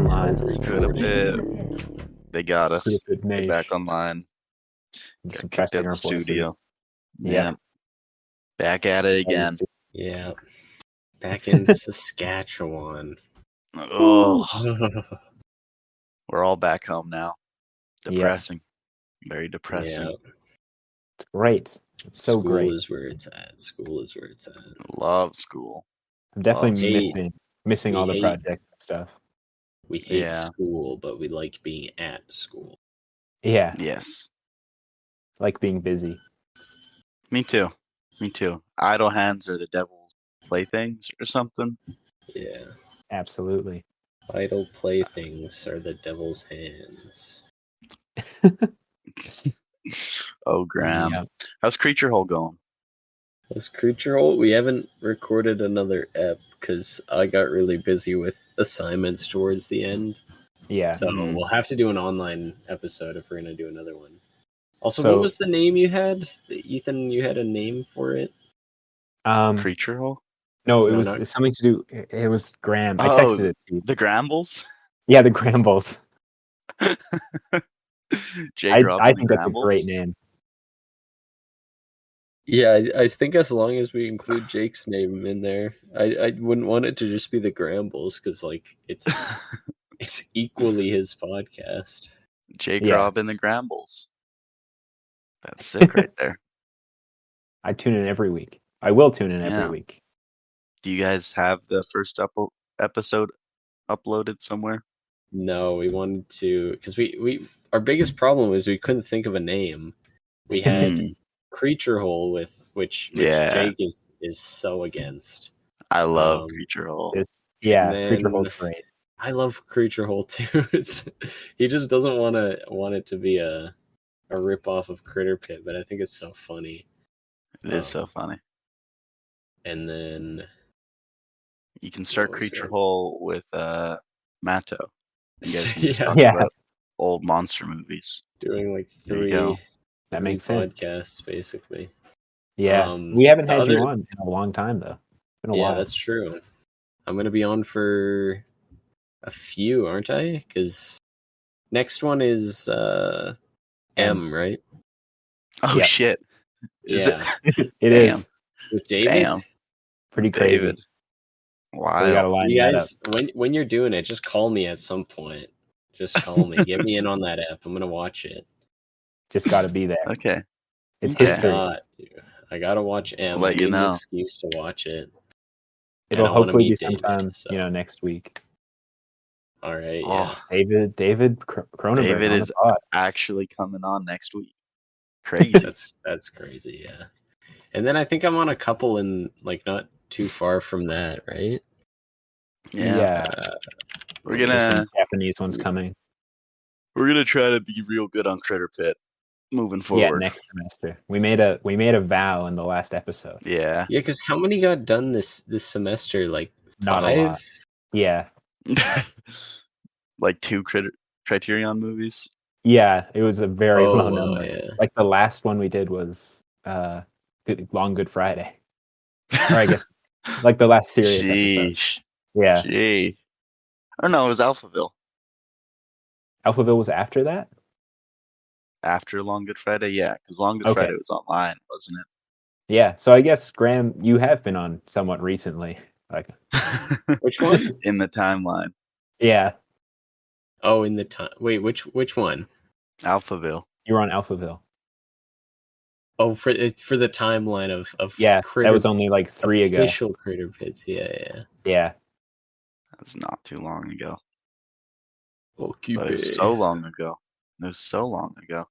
online. Critterpit. They got us. Critterpit We're Nation. back online. Got kicked out Suppressing the our studio. voices. Yeah. Back at it again. Yeah. Back in Saskatchewan. Oh, we're all back home now. Depressing. Very depressing. Yeah. It's great. It's so School great. is where it's at. School is where it's at. Love school. I'm definitely Love missing We all the hate- projects and stuff. We hate Yeah. school, but we like being at school. Yeah, Yes. like being busy. Me too. Me too. Idle hands are the devil's playthings or something. Yeah. Absolutely. Idle playthings are the devil's hands. Oh, Graham. Yeah. How's Creature Hole going? This creature hole, we haven't recorded another ep because I got really busy with assignments towards the end. Yeah. So Mhm. we'll have to do an online episode if we're going to do another one. Also, So- what was the name you had? Ethan, you had a name for it? Creature Hole? No, it No, was not- it's something to do. It was Graham. I Oh, texted it to you. The Grambles? Yeah, the Grambles. Jake Robin, I the think that's a Grambles? great name. Yeah, I think as long as we include Jake's name in there, I wouldn't want it to just be the Grambles because like it's equally his podcast. Jake Yeah. Robin, the Grambles. That's sick right there. I tune in every week. I will tune in Yeah. every week. Do you guys have the first episode uploaded somewhere? No, we wanted to because we our biggest problem was we couldn't think of a name. We had Mm, Creature Hole which Yeah. Jake is so against. I love Um, Creature Hole. Yeah, And Creature then- Hole's great. I love Creature Hole too. He just doesn't want it to be a rip off of Critterpit, but I think it's so funny. It is so funny. And then You can start What was Creature it? Hole with Matto. You guys can just Yeah. talk Yeah. about old monster movies. doing like There you three go. That makes sense. podcasts basically. Yeah, Um, we haven't the had you other- on in a long time though. It's been a Yeah, while. that's true. I'm gonna be on for a few, aren't I? Because next one is M, right? Oh, Yeah. shit. Is Yeah. it? It Damn. is With David. Damn. pretty crazy. David. So we gotta Wow. line You that up. guys, when you're doing it, just call me at some point. Just call me. Get me in on that app. I'm gonna watch it. Just gotta be there. Okay. It's Okay. history. I gotta watch M. I'll let I you need an know. excuse to watch it. It'll I wanna hopefully be meet David, sometime, so- next week. All right. Oh, David Cronenberg David on is the pod. actually coming on next week. Yeah. Crazy. That's crazy. Yeah. And then I think I'm on a couple in like not too far from that, right? Yeah. We're There's gonna some Japanese ones coming. try to be real good on Critterpit moving Yeah, forward. next semester. We made a vow in the last episode. Yeah. Yeah, because how many got done this semester? Like Not a 5? lot. Yeah. Like 2 Criterion movies. Yeah, it was a very low wow, number. yeah. Like the last one we did was Good Friday. Or I guess like the last serious episode. Sheesh. Yeah. Gee. Oh no, it was Alphaville. Alphaville was after that? After Long Good Friday, yeah, because Long Good Okay. Friday was online, wasn't Yeah. So I guess Graham, you have been on somewhat recently. Like it? Which one? In the timeline. yeah, Oh, in the time. Wait, which one? Alphaville. you were on Alphaville. Oh, for the timeline of Yeah, Critter, that was only like 3 ago. official Critter Pits. Yeah. Yeah. That's not too long ago. Oh, But it was so long ago. It was so long ago.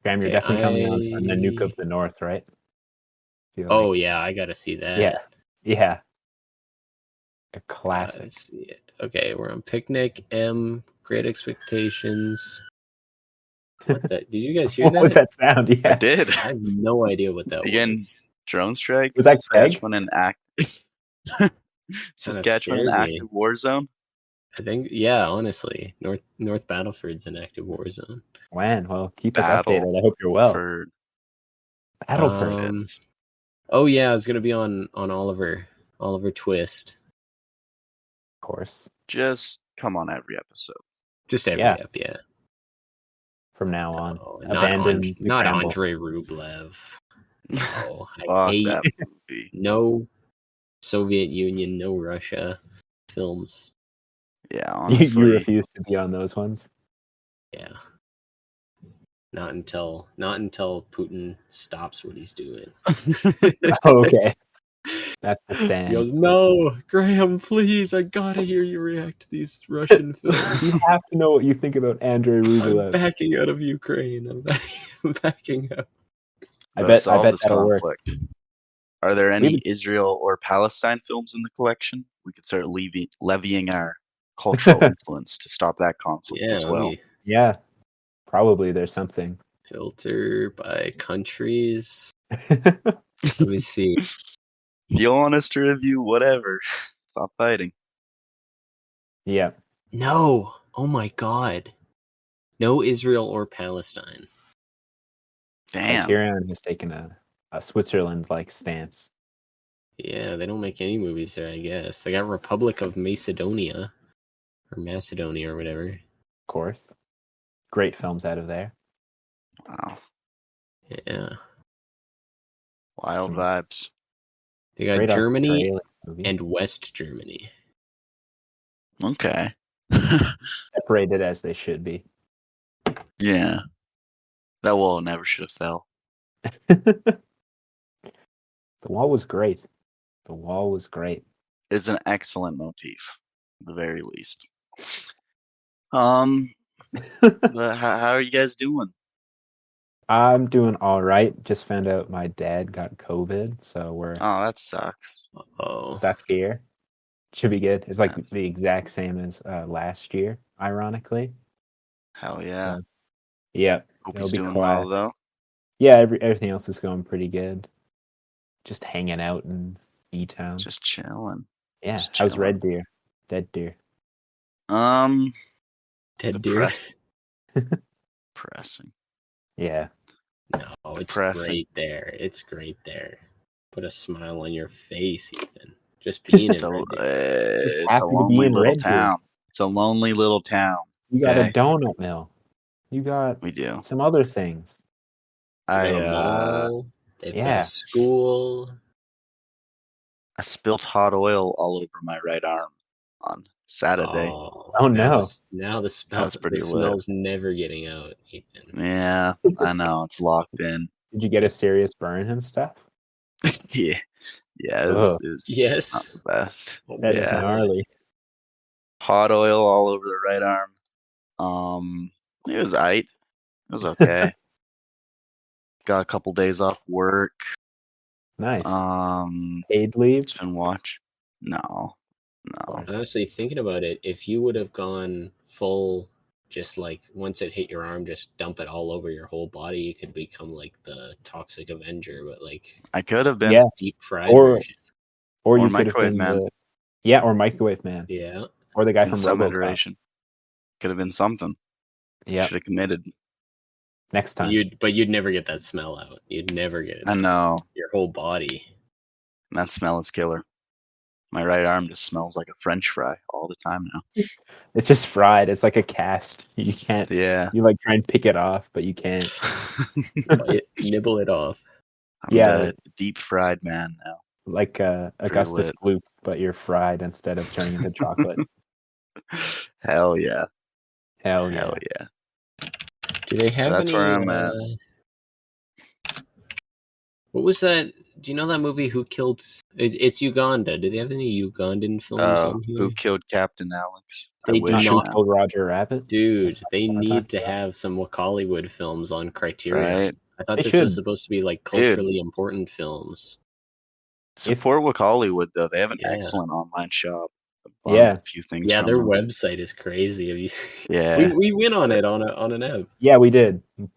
Graham, you're Okay, definitely coming on the Nuke of the North, right? Feel Oh like- yeah, I gotta see that. Yeah. Yeah. A Gotta classic. see it. Okay, we're on Picnic. M. Great Expectations. What the? Did you guys hear What that? was that sound? I Yeah. did. I have no idea what that Again, was. Drone strike. Was that Craig? Saskatchewan and Saskatchewan scared and me. active war zone. I think, yeah, honestly, North Battleford's an active war zone. When? Well, keep us Battle updated. I hope you're well. For Battleford. fits. Oh yeah, I was gonna be on Oliver Twist. Of course. Just come on every episode. Just every Yeah. ep, yeah. From now on, No, abandon the not Gramble. Andrei Rublev. No, I Fuck hate that movie. no Soviet Union, no Russia films. Yeah, You honestly. refuse to be on those ones. Yeah. Not until Putin stops what he's doing. Oh, okay, that's the He stand. goes, "No, Graham, please, I gotta hear you react to these Russian films. You have to know what you think about Andrei I'm Rublev. backing out of Ukraine. I'm backing out." I Gotta bet solve this that'll work. conflict. Are there any We've- Israel or Palestine films in the collection? We could start levying our cultural influence to stop that conflict Yeah, as let well. me Yeah, probably there's something. filter by countries. Let me see. If you want us to review whatever, stop fighting. Yeah, No. Oh my god. No Israel or Palestine. Damn. Criterion has taken a Switzerland-like stance. Yeah, they don't make any movies there, I guess. They got Republic of Macedonia. Or Macedonia or whatever. Of course, great films out of there. Wow. Yeah. Wild Some vibes. They got Great Germany Australian movie. and West Germany. Okay. Separated as they should be. Yeah. That wall never should have fell. The wall was great. The wall was great. It's an excellent motif, at the very least. But how are you guys doing? I'm doing all right. Just found out my dad got COVID, so we're Oh, that sucks. Oh. stuck here. Should be good. It's like Yes. the exact same as last year, ironically. Hell yeah. So, yeah, Hope it'll he's be doing class. well though. Yeah, everything else is going pretty good. Just hanging out in E-Town. Just chilling. Yeah, just how's chilling. Red Deer? Dead Deer. Dead deer. Depressing. Yeah. No, it's Depressing. great there. It's great there. Put a smile on your face, Ethan. Just being It's in a, Red Deer. it's a happy to be lonely in little Red Deer. town. It's a lonely little town. You got Okay. a donut mill. You got We do. some other things. They got a I mall. They've got Yeah. a school. I spilled hot oil all over my right arm on Saturday. Oh, no. Now the smell. That's pretty the lit. smell's never getting out, Ethan. Yeah, I know it's locked in. Did you get a serious burn and stuff? Yeah, yeah, Ugh. it was Yes. not the best. Oh, That is Yeah. gnarly. Hot oil all over the right arm. It was aight. It was okay. Got a couple days off work. Nice. Um, Paid leave? just been watch. No. Honestly, thinking about it, if you would have gone full, just like once it hit your arm, just dump it all over your whole body, you could become like the Toxic Avenger, but like I could have been. Yeah. deep fried Or version. Or Or you could have Microwave been Man. or Microwave Man. Yeah. Or the guy In from some RoboCop. iteration. Could have been something. Yeah. Should have committed. Next time. You'd never get that smell out. You'd never get it I out. know. Your whole body. That smell is killer. My right arm just smells like a French fry all the time now. It's just fried. It's like a cast. You can't. Yeah. You like try and pick it off, but you can't. Nibble it off. I'm Yeah. the deep fried man now. Like Augustus lit. Gloop, but you're fried instead of turning into chocolate. Hell yeah. Hell yeah. Hell yeah. Do they have that's any? where I'm at. What was that? Do you know that movie? Who killed? It's Uganda. Do they have any Ugandan films on here? Who killed Captain Alex? I They wish, do Who not- man. killed Roger Rabbit? Dude, That's they what I'm need talking to about. have some Hollywood films on Criterion. Right? I thought They this should. was supposed to be like culturally important films. Support with Hollywood, though. They have an Yeah. excellent online shop. Yeah. A few things Yeah, from their them. website is crazy. Have you- Yeah. we went on it on an app. Yeah, we did. That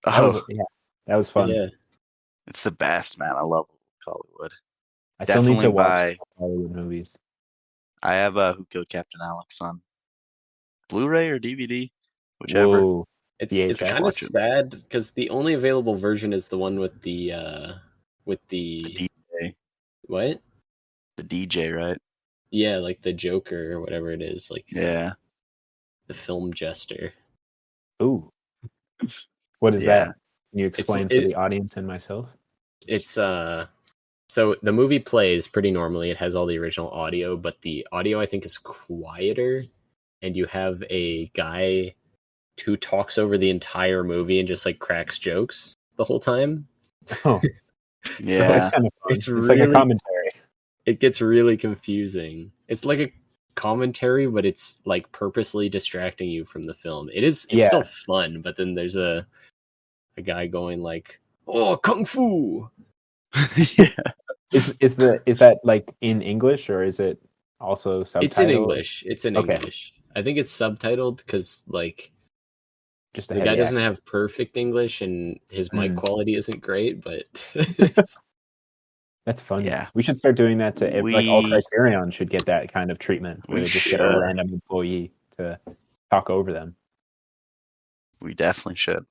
Oh, was, that was fun. Yeah, it's the best, man. I love Hollywood. I still need to Definitely watch buy- Hollywood movies. I have Who Killed Captain Alex on Blu-ray or DVD, whichever. Whoa. it's VHS. kind of Watch it. sad because the only available version is the one with the The DJ. what? The DJ, right? Yeah, like the Joker or whatever it is. Like Yeah. The Film Jester. Ooh. What is Yeah. that? Can you explain for the audience and myself? It's so the movie plays pretty normally. It has all the original audio, but the audio I think is quieter, and you have a guy who talks over the entire movie and just like cracks jokes the whole time. Oh, Yeah. so it's kind of fun. It's It's like a really- commentary. It gets really confusing. It's like a commentary, but it's like purposely distracting you from the film. It's still fun, but then there's a guy going like, "Oh, kung fu." Yeah. Is that like in English or is it also subtitled? It's in English. It's in Okay. English. I think it's subtitled because like Just the guy doesn't have perfect English and his mic quality isn't great, but That's funny. Yeah. We should start doing that to like all We- Criterion should get that kind of treatment where We they just get a should. random employee to talk over them. We definitely should.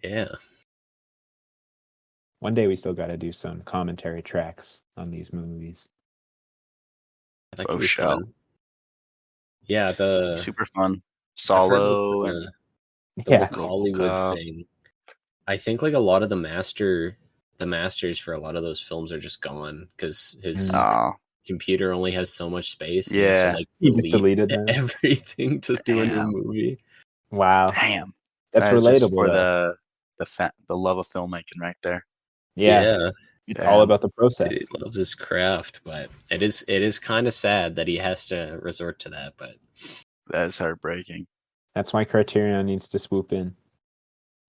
yeah. One day we still got to do some commentary tracks on these movies. That Oh, could be show. fun. Yeah, Super fun. I've heard Solo with, and the Yeah. whole Hollywood Cup. thing. I think like a lot of the masters for a lot of those films are just gone because his Aw, computer only has so much space. And Yeah. so, like, He just deleted them. everything to do a new Damn. movie. Wow. damn. That's That is just relatable. for though. the love of filmmaking right there. Yeah. It's Damn. all about the process. Dude, he loves his craft, but it is kind of sad that he has to resort to that. But That is heartbreaking. That's why Criterion needs to swoop in.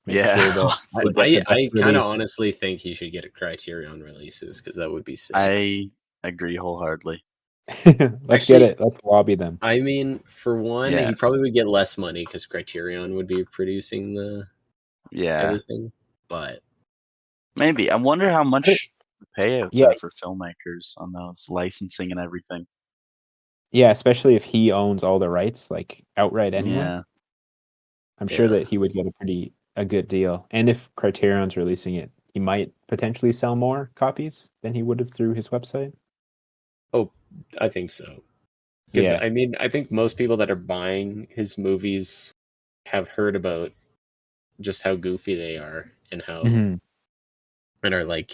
Make Yeah. sure that honestly. they get the I best kind of release. honestly think he should get a Criterion releases because that would be sick. I agree wholeheartedly. Let's get Actually- it. Let's lobby them. I mean, for one, he Yes. probably would get less money because Criterion would be producing the Yeah. everything. But Maybe. I wonder how much the payouts Yeah. are for filmmakers on those licensing and everything. Yeah, especially if he owns all the rights, like outright anyway. Yeah. I'm sure Yeah. that he would get a good deal. And if Criterion's releasing it, he might potentially sell more copies than he would have through his website. I think so. Because Yeah. I mean, I think most people that are buying his movies have heard about just how goofy they are and how Mhm. and are like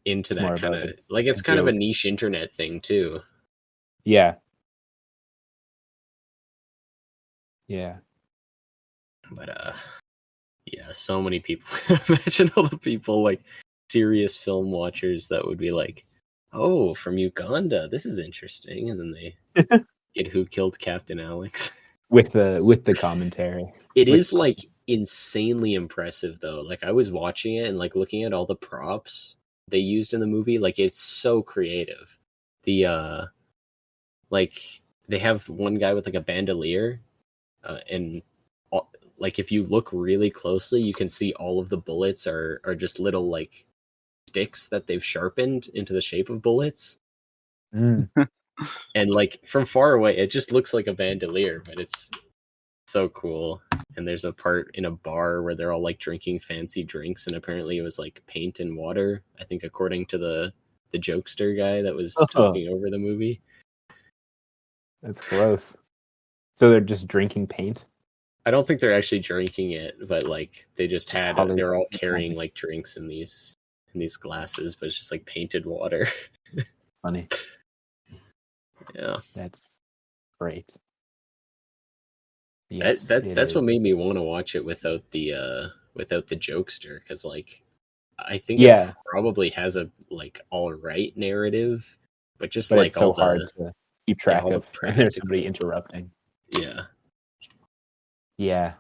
into It's more that kind about of like it's the kind of a joke. niche internet thing too. Yeah. Yeah. But yeah, so many people. Imagine all the people like serious film watchers that would be like, "Oh, from Uganda, this is interesting," and then they get Who Killed Captain Alex. With the commentary. It Which- is like insanely impressive though. Like I was watching it and like looking at all the props they used in the movie, like it's so creative. The like they have one guy with like a bandolier, and like if you look really closely, you can see all of the bullets are just little like sticks that they've sharpened into the shape of bullets. Mm. And like from far away, it just looks like a bandolier, but it's so cool. And there's a part in a bar where they're all like drinking fancy drinks, and apparently it was like paint and water. I think according to the jokester guy that was talking over the movie. That's gross. So they're just drinking paint? I don't think they're actually drinking it, but like they just had Hollywood. they're all carrying like drinks in these glasses, but it's just like painted water. Funny. Yeah. That's great. Yes, That's it what is. made me want to watch it without the jokester, because like I think Yeah. it probably has a like all right narrative, but just But like it's so all hard the to keep track all the of when there's somebody practical- interrupting. yeah. Yeah.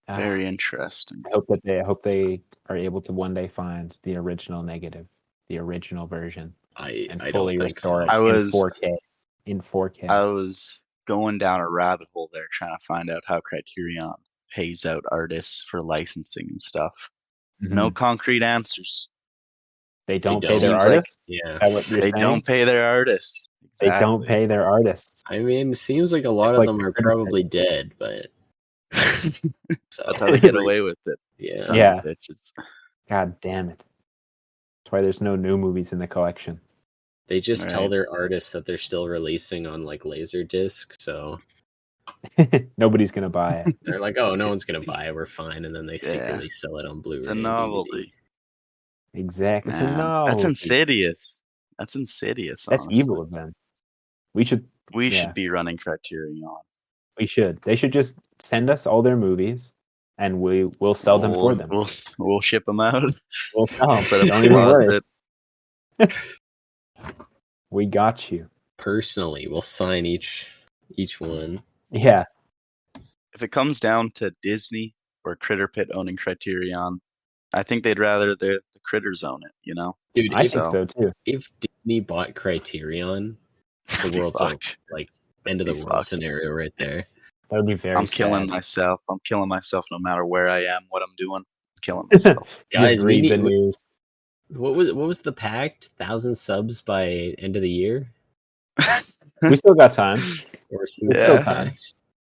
Ah, Very interesting. I hope they are able to one day find the original negative, the original version, and I fully don't think restore so. it I was- in 4K. I was going down a rabbit hole there trying to find out how Criterion pays out artists for licensing and stuff. Mhm. No concrete answers. They don't They pay their don't. Seems like- artists. Yeah. Is that what you're They saying? don't pay their artists. They don't Exactly. pay their artists. I mean, it seems like a lot It's of like them the are Critterpit. probably dead, but so That's how they get away with it. Yeah. Sons Yeah. of bitches. God damn it! That's why there's no new movies in the collection. They just tell Right. their artists that they're still releasing on like Laserdisc, so Nobody's gonna buy it. They're like, oh, no one's gonna buy it. We're fine, and then they Yeah. secretly sell it on Blu-ray It's a and novelty. Exactly. It's a Man, that's novelty. insidious. That's insidious, That's honestly. evil of them. We should. We Yeah, should be running Criterion. we should. They should just send us all their movies, and we'll sell them for them. We'll ship them out. We'll sell them. Set up Don't a even worry. closet. We got you. Personally, we'll sign each one. Yeah. If it comes down to Disney or Critterpit owning Criterion, I think they'd rather the critters own it, you know? Dude, I think so too. If Disney bought Criterion, the Be world's fucked. like end of the Be world fucked. scenario right there. That would be very I'm killing sad. myself. I'm killing myself no matter where I am, what I'm doing. I'm killing myself. Guys, Just we read the need- news. What was the pact? 1,000 subs by end of the year? We still got time. Or There's Yeah. still time.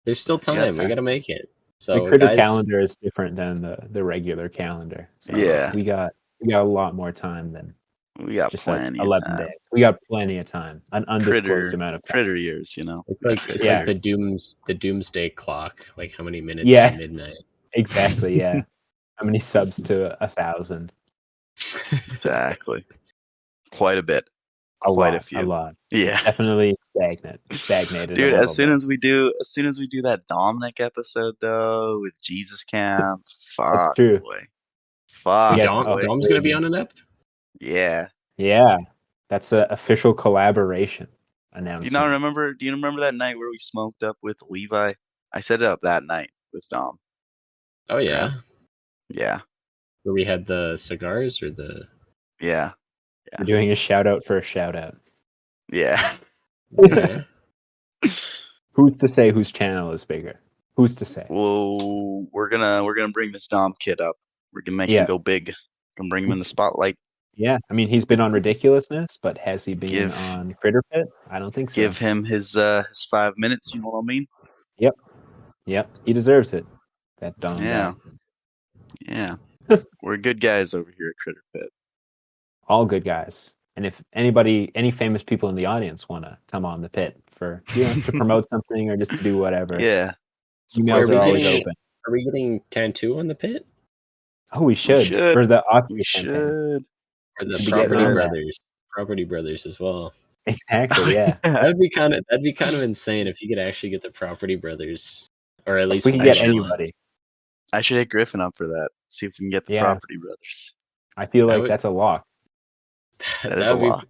There's still time. We Yeah. gotta make it. The So critter guys, calendar is different than the regular calendar. So Yeah. we got a lot more time than We got just plenty like of 11 time. days. We got plenty of time. An undisclosed amount of time. Critter years, you know? it's like Yeah. the doomsday clock. Like how many minutes Yeah. to midnight? Exactly. Yeah. How many subs to 1,000? Exactly. Quite a bit. A Quite lot. a few. A lot. Yeah. Definitely stagnated. Dude, a as soon little as we do that Dominic episode though with Jesus Camp, fuck true. boy. Fuck We Dom, got- boy. Dom's gonna be on an ep. Yeah. bit. Yeah. That's an official collaboration Do announcement. you remember that night where we smoked up with Levi? I set it up that night with Dom. Oh yeah, Yeah. where we had the cigars or the. Yeah. We're doing a shout out for a shout out. Yeah. Yeah. Who's to say whose channel is bigger? Who's to say? Well, we're gonna bring this Dom kid up. We're gonna make Yeah. him go big. Gonna bring him in the spotlight. Yeah, I mean he's been on Ridiculousness, but has he been Give- on Critterpit? I don't think so. Give him his 5 minutes. You know what I mean? Yep, he deserves it. That Dom Yeah. guy. Yeah. We're good guys over here at Critter Pit. All good guys. And if any famous people in the audience want to come on the pit for to promote something or just to do whatever, Yeah. emails Are we are always getting- open. Are we getting Tantu on the pit Oh, we should. should. For the Oscar We campaign. should. or the Should be getting Property on that. Brothers? Property Brothers as well. Exactly. Yeah. That'd be kind of insane if you could actually get the Property Brothers, or at least We can one get of them. anybody. I should hit Griffin up for that. See if we can get the Yeah. Property Brothers. I feel That like would- that's a lock. That is a would be- lock.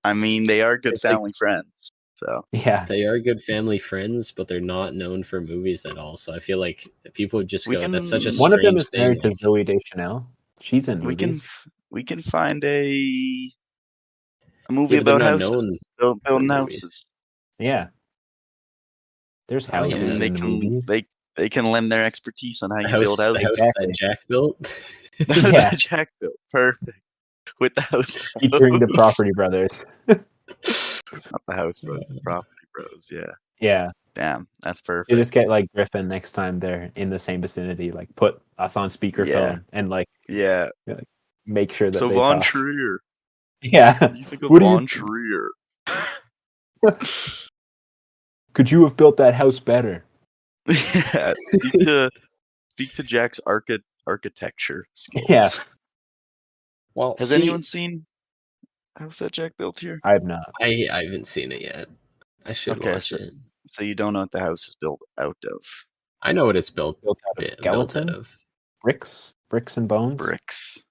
I mean, they are good It's like- family friends. So Yeah. They are good family friends, but they're not known for movies at all. So I feel like people would just We go, can- "That's such a One of them strange is married thing." to Zoe Deschanel. She's in we can movies. find a movie Yeah, but they're about not houses. known Building for movies. houses. Yeah. There's Oh, yeah. houses And they in the can movies. they can lend their expertise on how The you house, build the houses. house Exactly. that Jack built. The house Yeah. that Jack built. Perfect. With the house Featuring the bros. Property Brothers. Not the house bros, the property bros. Yeah. Yeah. Damn, that's perfect. You just get like Griffin next time they're in the same vicinity, like put us on speakerphone Yeah. and like Yeah. make sure that So they Von talk. Trier. Yeah. What do you think of What do you Von think? Trier? Could you have built that house better? Yeah. Speak to Jack's architecture skills. Yeah. Well, Has anyone seen house that Jack built here? I have not. I haven't seen it yet. I should Okay, watch so- it. So you don't know what the house is built out of. I know what it's built Built out of built skeleton, out of bricks and bones. Bricks.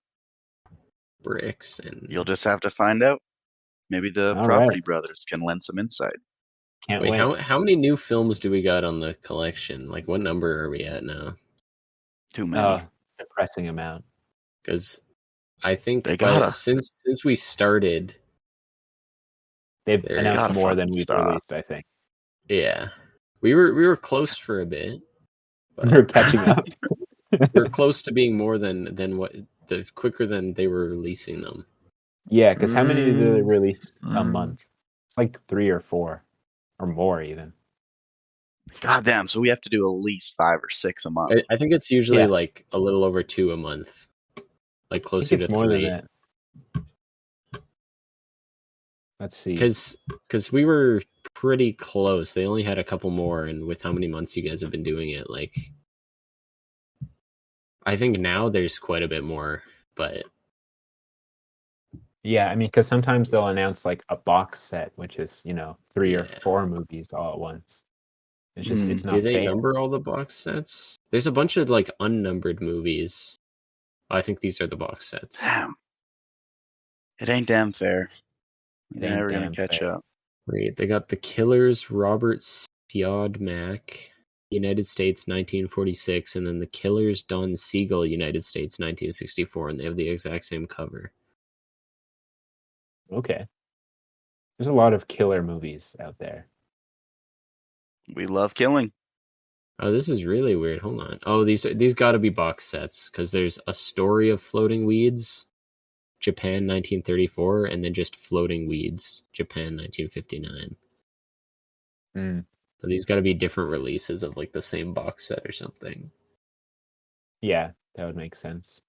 bricks and. You'll just have to find out. Maybe the All property right. brothers can lend some insight. Can't Wait, wait. how many new films do we got on the collection? Like, what number are we at now? Too many. Depressing amount. Because I think They gotta. since we started, They've They announced gotta more than fucking we've stop. released, I think. yeah, we were close for a bit. But We're catching up. we're close to being more than what the quicker than they were releasing them. Yeah, because how many do they Mm. release a Mm. month? It's like 3 or 4 or more even. God damn, so we have to do at least 5 or 6 a month. I think it's usually Yeah. like a little over 2 a month, like I think closer it's to more 3. than that. Let's see. Because we were pretty close. They only had a couple more, and with how many months you guys have been doing it, like, I think now there's quite a bit more, but Yeah, I mean, because sometimes they'll announce like a box set, which is 3 or Yeah. 4 movies all at once. It's just it's do not they fair. number all the box sets? There's a bunch of like unnumbered movies. I think these are the box sets. Damn. It ain't damn fair. It You're ain't never gonna damn catch fair. up. Wait, they got The Killers, Robert Siodmak, United States 1946, and then The Killers, Don Siegel, United States 1964, and they have the exact same cover. Okay. There's a lot of killer movies out there. We love killing. Oh, this is really weird. Hold on. Oh, these got to be box sets because there's A Story of Floating Weeds, Japan 1934, and then just Floating Weeds, Japan 1959. Mm. So these got to be different releases of like the same box set or something. Yeah, that would make sense.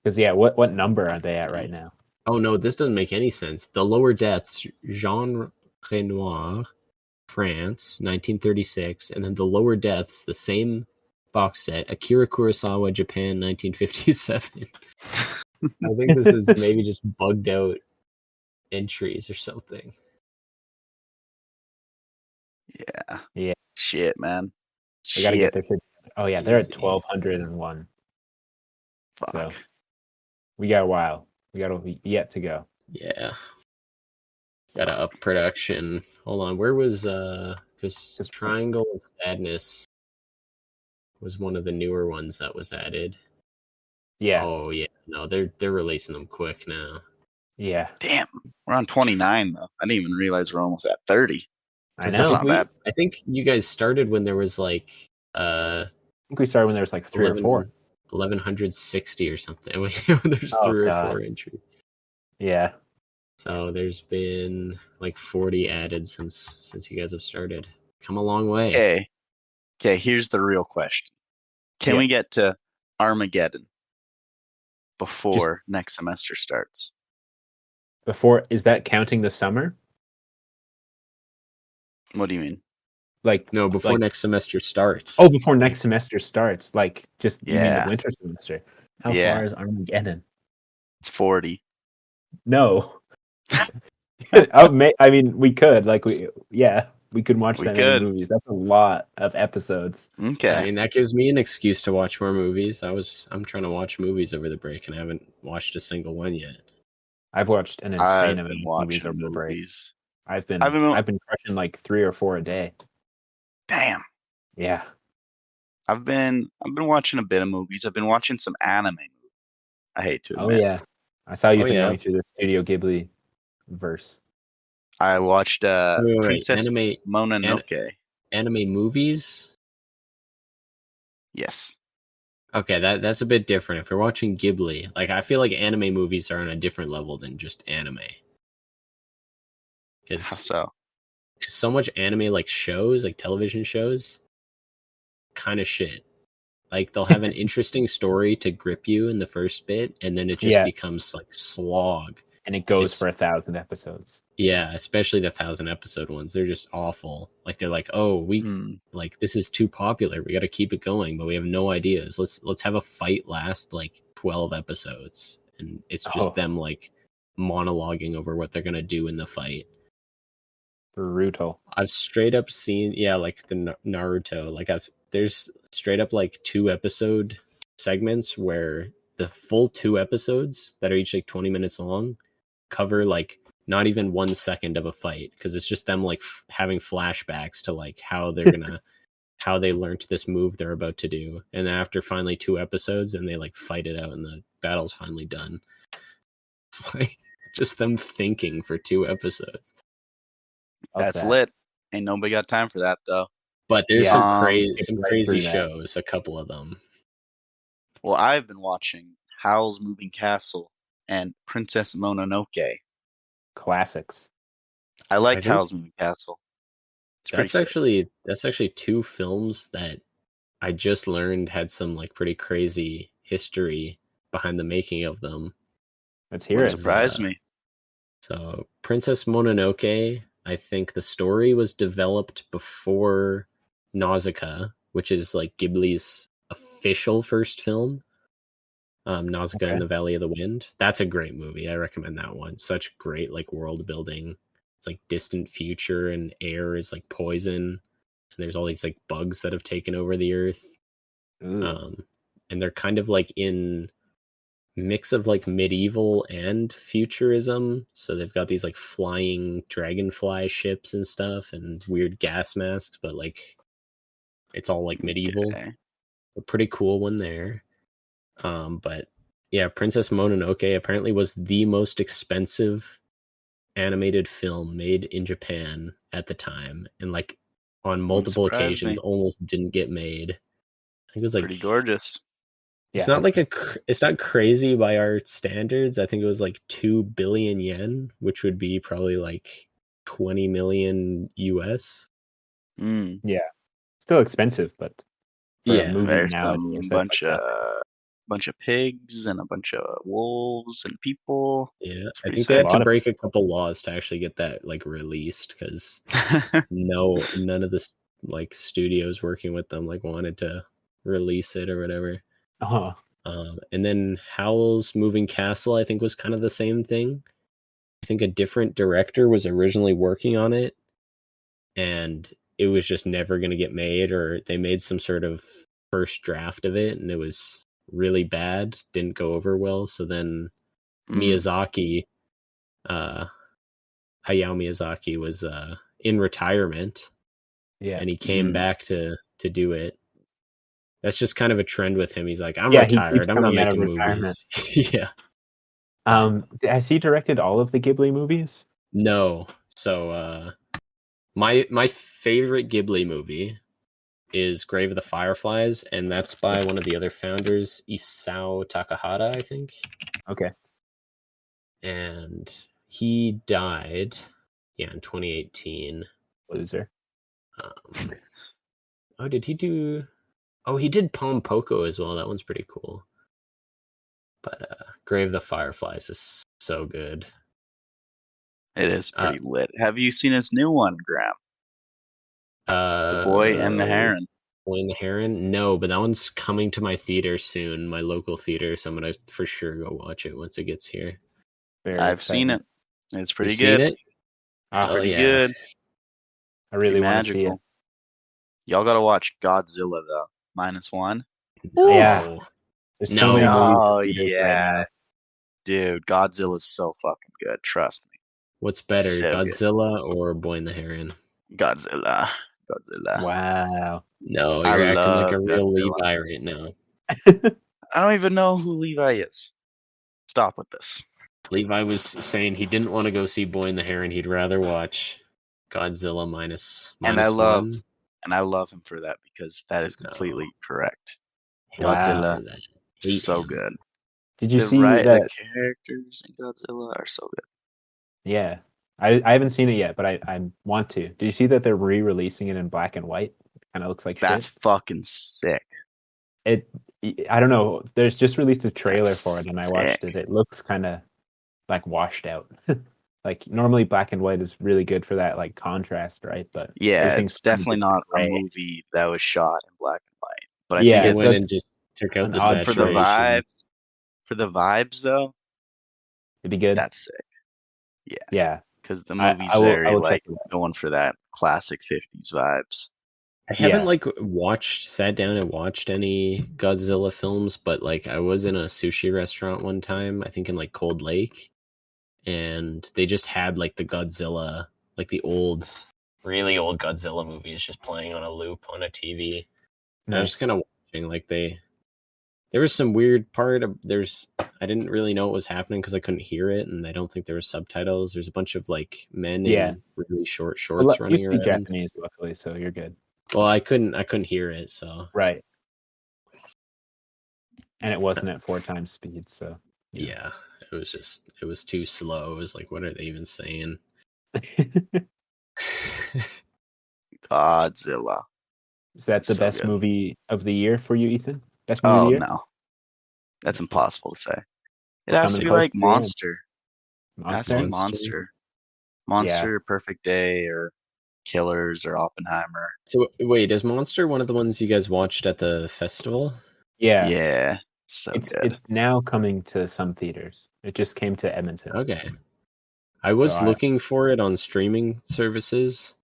Because what number are they at right now? Oh no, this doesn't make any sense. The Lower Depths, Jean Renoir, France, 1936, and then The Lower Depths, the same box set, Akira Kurosawa, Japan, 1957. I think this is maybe just bugged out entries or something. Yeah. Yeah. Shit, man. They got to get Shit. their shit. Oh yeah, they're at Easy. 1201. Fuck. So we got a while. We got yet to go. Yeah. Gotta up production. Hold on, where was because Triangle of Sadness was one of the newer ones that was added. Yeah. Oh yeah, no, they're releasing them quick now. Yeah. Damn. We're on 29 though. I didn't even realize we're almost at 30. I Because know. That's not bad. I think you guys started when there was like I think we started when there was like 3 or 4. 1160 or something. There's Oh, 3 or God. 4 entries. Yeah. So there's been like 40 added since you guys have started. Come a long way. Okay, here's the real question. Can Yeah. we get to Armageddon before next semester starts? Is that counting the summer? What do you mean? Like No, before like, next semester starts. Oh, before next semester starts. Like just you mean Yeah. the winter semester. How Yeah. far is Armageddon? It's 40. No. I mean, we could we could watch We that could. many movies. That's a lot of episodes. Okay. I mean, that gives me an excuse to watch more movies. I'm trying to watch movies over the break, and I haven't watched a single one yet. I've watched an I've insane amount been of movies watching over the break. movies. I've been crushing like 3 or 4 a day. Damn. Yeah. I've been watching a bit of movies. I've been watching some anime movies. I hate to Oh admit. yeah. I saw you've Oh, been yeah. going through the Studio Ghibli verse. I watched Wait. Princess Mononoke. Anime movies? Yes. Okay, that's a bit different. If you're watching Ghibli, like I feel like anime movies are on a different level than just anime. How Because so? so much anime like shows, like television shows, kind of shit. Like they'll have an interesting story to grip you in the first bit, and then it just becomes like slog. And it goes for 1,000 episodes. Yeah, especially the 1,000 episode ones. They're just awful. Like they're like, oh, like this is too popular. We got to keep it going, but we have no ideas. Let's have a fight last like 12 episodes, and it's just them like monologuing over what they're gonna do in the fight. Brutal. I've straight up seen, like the Naruto. Like there's straight up like 2 episode segments where the full 2 episodes that are each like 20 minutes long cover like not even 1 second of a fight, because it's just them like having flashbacks to like how they're gonna how they learned this move they're about to do, and then after finally 2 episodes, and they like fight it out and the battle's finally done. It's like just them thinking for 2 episodes. That's lit. Ain't nobody got time for that though. But there's some crazy that. shows, a couple of them. Well, I've been watching Howl's Moving Castle and Princess Mononoke. Classics. I like Howl's Moving Castle. That's actually 2 films that I just learned had some like pretty crazy history behind the making of them. Let's hear it. Surprise me. So Princess Mononoke, I think the story was developed before Nausicaa, which is like Ghibli's official first film. Nausicaa Okay. in the Valley of the Wind. That's a great movie. I recommend that one. Such great like world building. It's like distant future and air is like poison. And there's all these like bugs that have taken over the earth. Ooh. And they're kind of like in mix of like medieval and futurism. So they've got these like flying dragonfly ships and stuff and weird gas masks, but like it's all like medieval. Okay. A pretty cool one there. But yeah, Princess Mononoke apparently was the most expensive animated film made in Japan at the time, and like on multiple surprise occasions me. almost didn't get made. I think it was like Pretty gorgeous. it's Yeah, not like it's not crazy by our standards. I think it was like 2 billion yen, which would be probably like 20 million US. Mm. yeah, still expensive, but for a Yeah, movie There's nowadays, some that's like bunch of pigs and a bunch of wolves and people. yeah. It's I pretty think they sick. had to lot of break a couple laws to actually get that like released because none of the like studios working with them like wanted to release it or whatever. oh, And then Howl's Moving Castle, I think, was kind of the same thing. I think a different director was originally working on it, and it was just never going to get made, or they made some sort of first draft of it, and it was really bad, didn't go over well. So then Miyazaki, Hayao Miyazaki, was in retirement, yeah, and he came back to do it. That's just kind of a trend with him. He's like, I'm yeah. He keeps retired. I'm not coming out of making retirement. movies. Yeah. Has he directed all of the Ghibli movies? No. So my favorite Ghibli movie is Grave of the Fireflies, and that's by one of the other founders, Isao Takahata, I think. Okay. And he died, in 2018. Loser. Oh, did he do? Oh, he did Palm Poco as well. That one's pretty cool. But Grave of the Fireflies is so good. It is pretty lit. Have you seen his new one, Graham? The Boy and the Heron. Boy and the Heron? No, but that one's coming to my theater soon, my local theater, so I'm gonna for sure go watch it once it gets here. I've seen it. It's pretty You've good. seen it? Oh, Pretty good. I really want to see it. Magical. Y'all gotta watch Godzilla though. -1. Yeah. There's so many movies Oh in theaters yeah, right dude, Godzilla's so fucking good. Trust me. What's better, So good. Godzilla or Boy and the Heron? Godzilla. now. Wow. No, I you're acting like love a real Godzilla. Levi right now. I don't even know who Levi is. Stop with this. Levi was saying he didn't want to go see Boy and the Heron. He'd rather watch Godzilla minus And I love one. him for that because that is completely No. correct. Hate Godzilla, him for that. Hate so him. good. Did you see the that? characters in Godzilla are so good. Yeah. I haven't seen it yet, but I want to. Did you see that they're re-releasing it in black and white? It kind of looks like That's shit. fucking sick. I don't know. There's just released a trailer That's for it, and I sick. watched it. It looks kind of like washed out. Like normally black and white is really good for that like contrast, right? But Yeah, everything's it's kinda definitely just not a gray. movie that was shot in black and white. But I Yeah, think They it's went and just took out an the odd for the saturation. vibes. For the vibes, though, It'd be good. that's sick. Yeah, Yeah. because the I movie's will very check like it out. going for that classic '50s vibes. I haven't Yeah. like sat down and watched any Godzilla films, but like I was in a sushi restaurant one time, I think in like Cold Lake, and they just had like the Godzilla, like the really old Godzilla movies just playing on a loop on a TV. And I was just Nice. kind of watching like there was some weird part of I didn't really know what was happening because I couldn't hear it, and I don't think there were subtitles. There's a bunch of like men Yeah. in really short Well, shorts you running speak around. Japanese, luckily, so you're good. Well, I couldn't hear it, so Right. And it wasn't at 4 times speed, so yeah, it was too slow. It was like, what are they even saying? Godzilla. Is that the So best good. movie of the year for you, Ethan? Best movie Oh of the year? no, that's impossible to say. It We're has coming to be close like to the end. Monster. Has to be Monster. Monster. Monster, Perfect Day, or Killers, or Oppenheimer. So wait, is Monster one of the ones you guys watched at the festival? Yeah. Yeah, so It's good. now coming to some theaters. It just came to Edmonton. Okay. I was So looking for it on streaming services,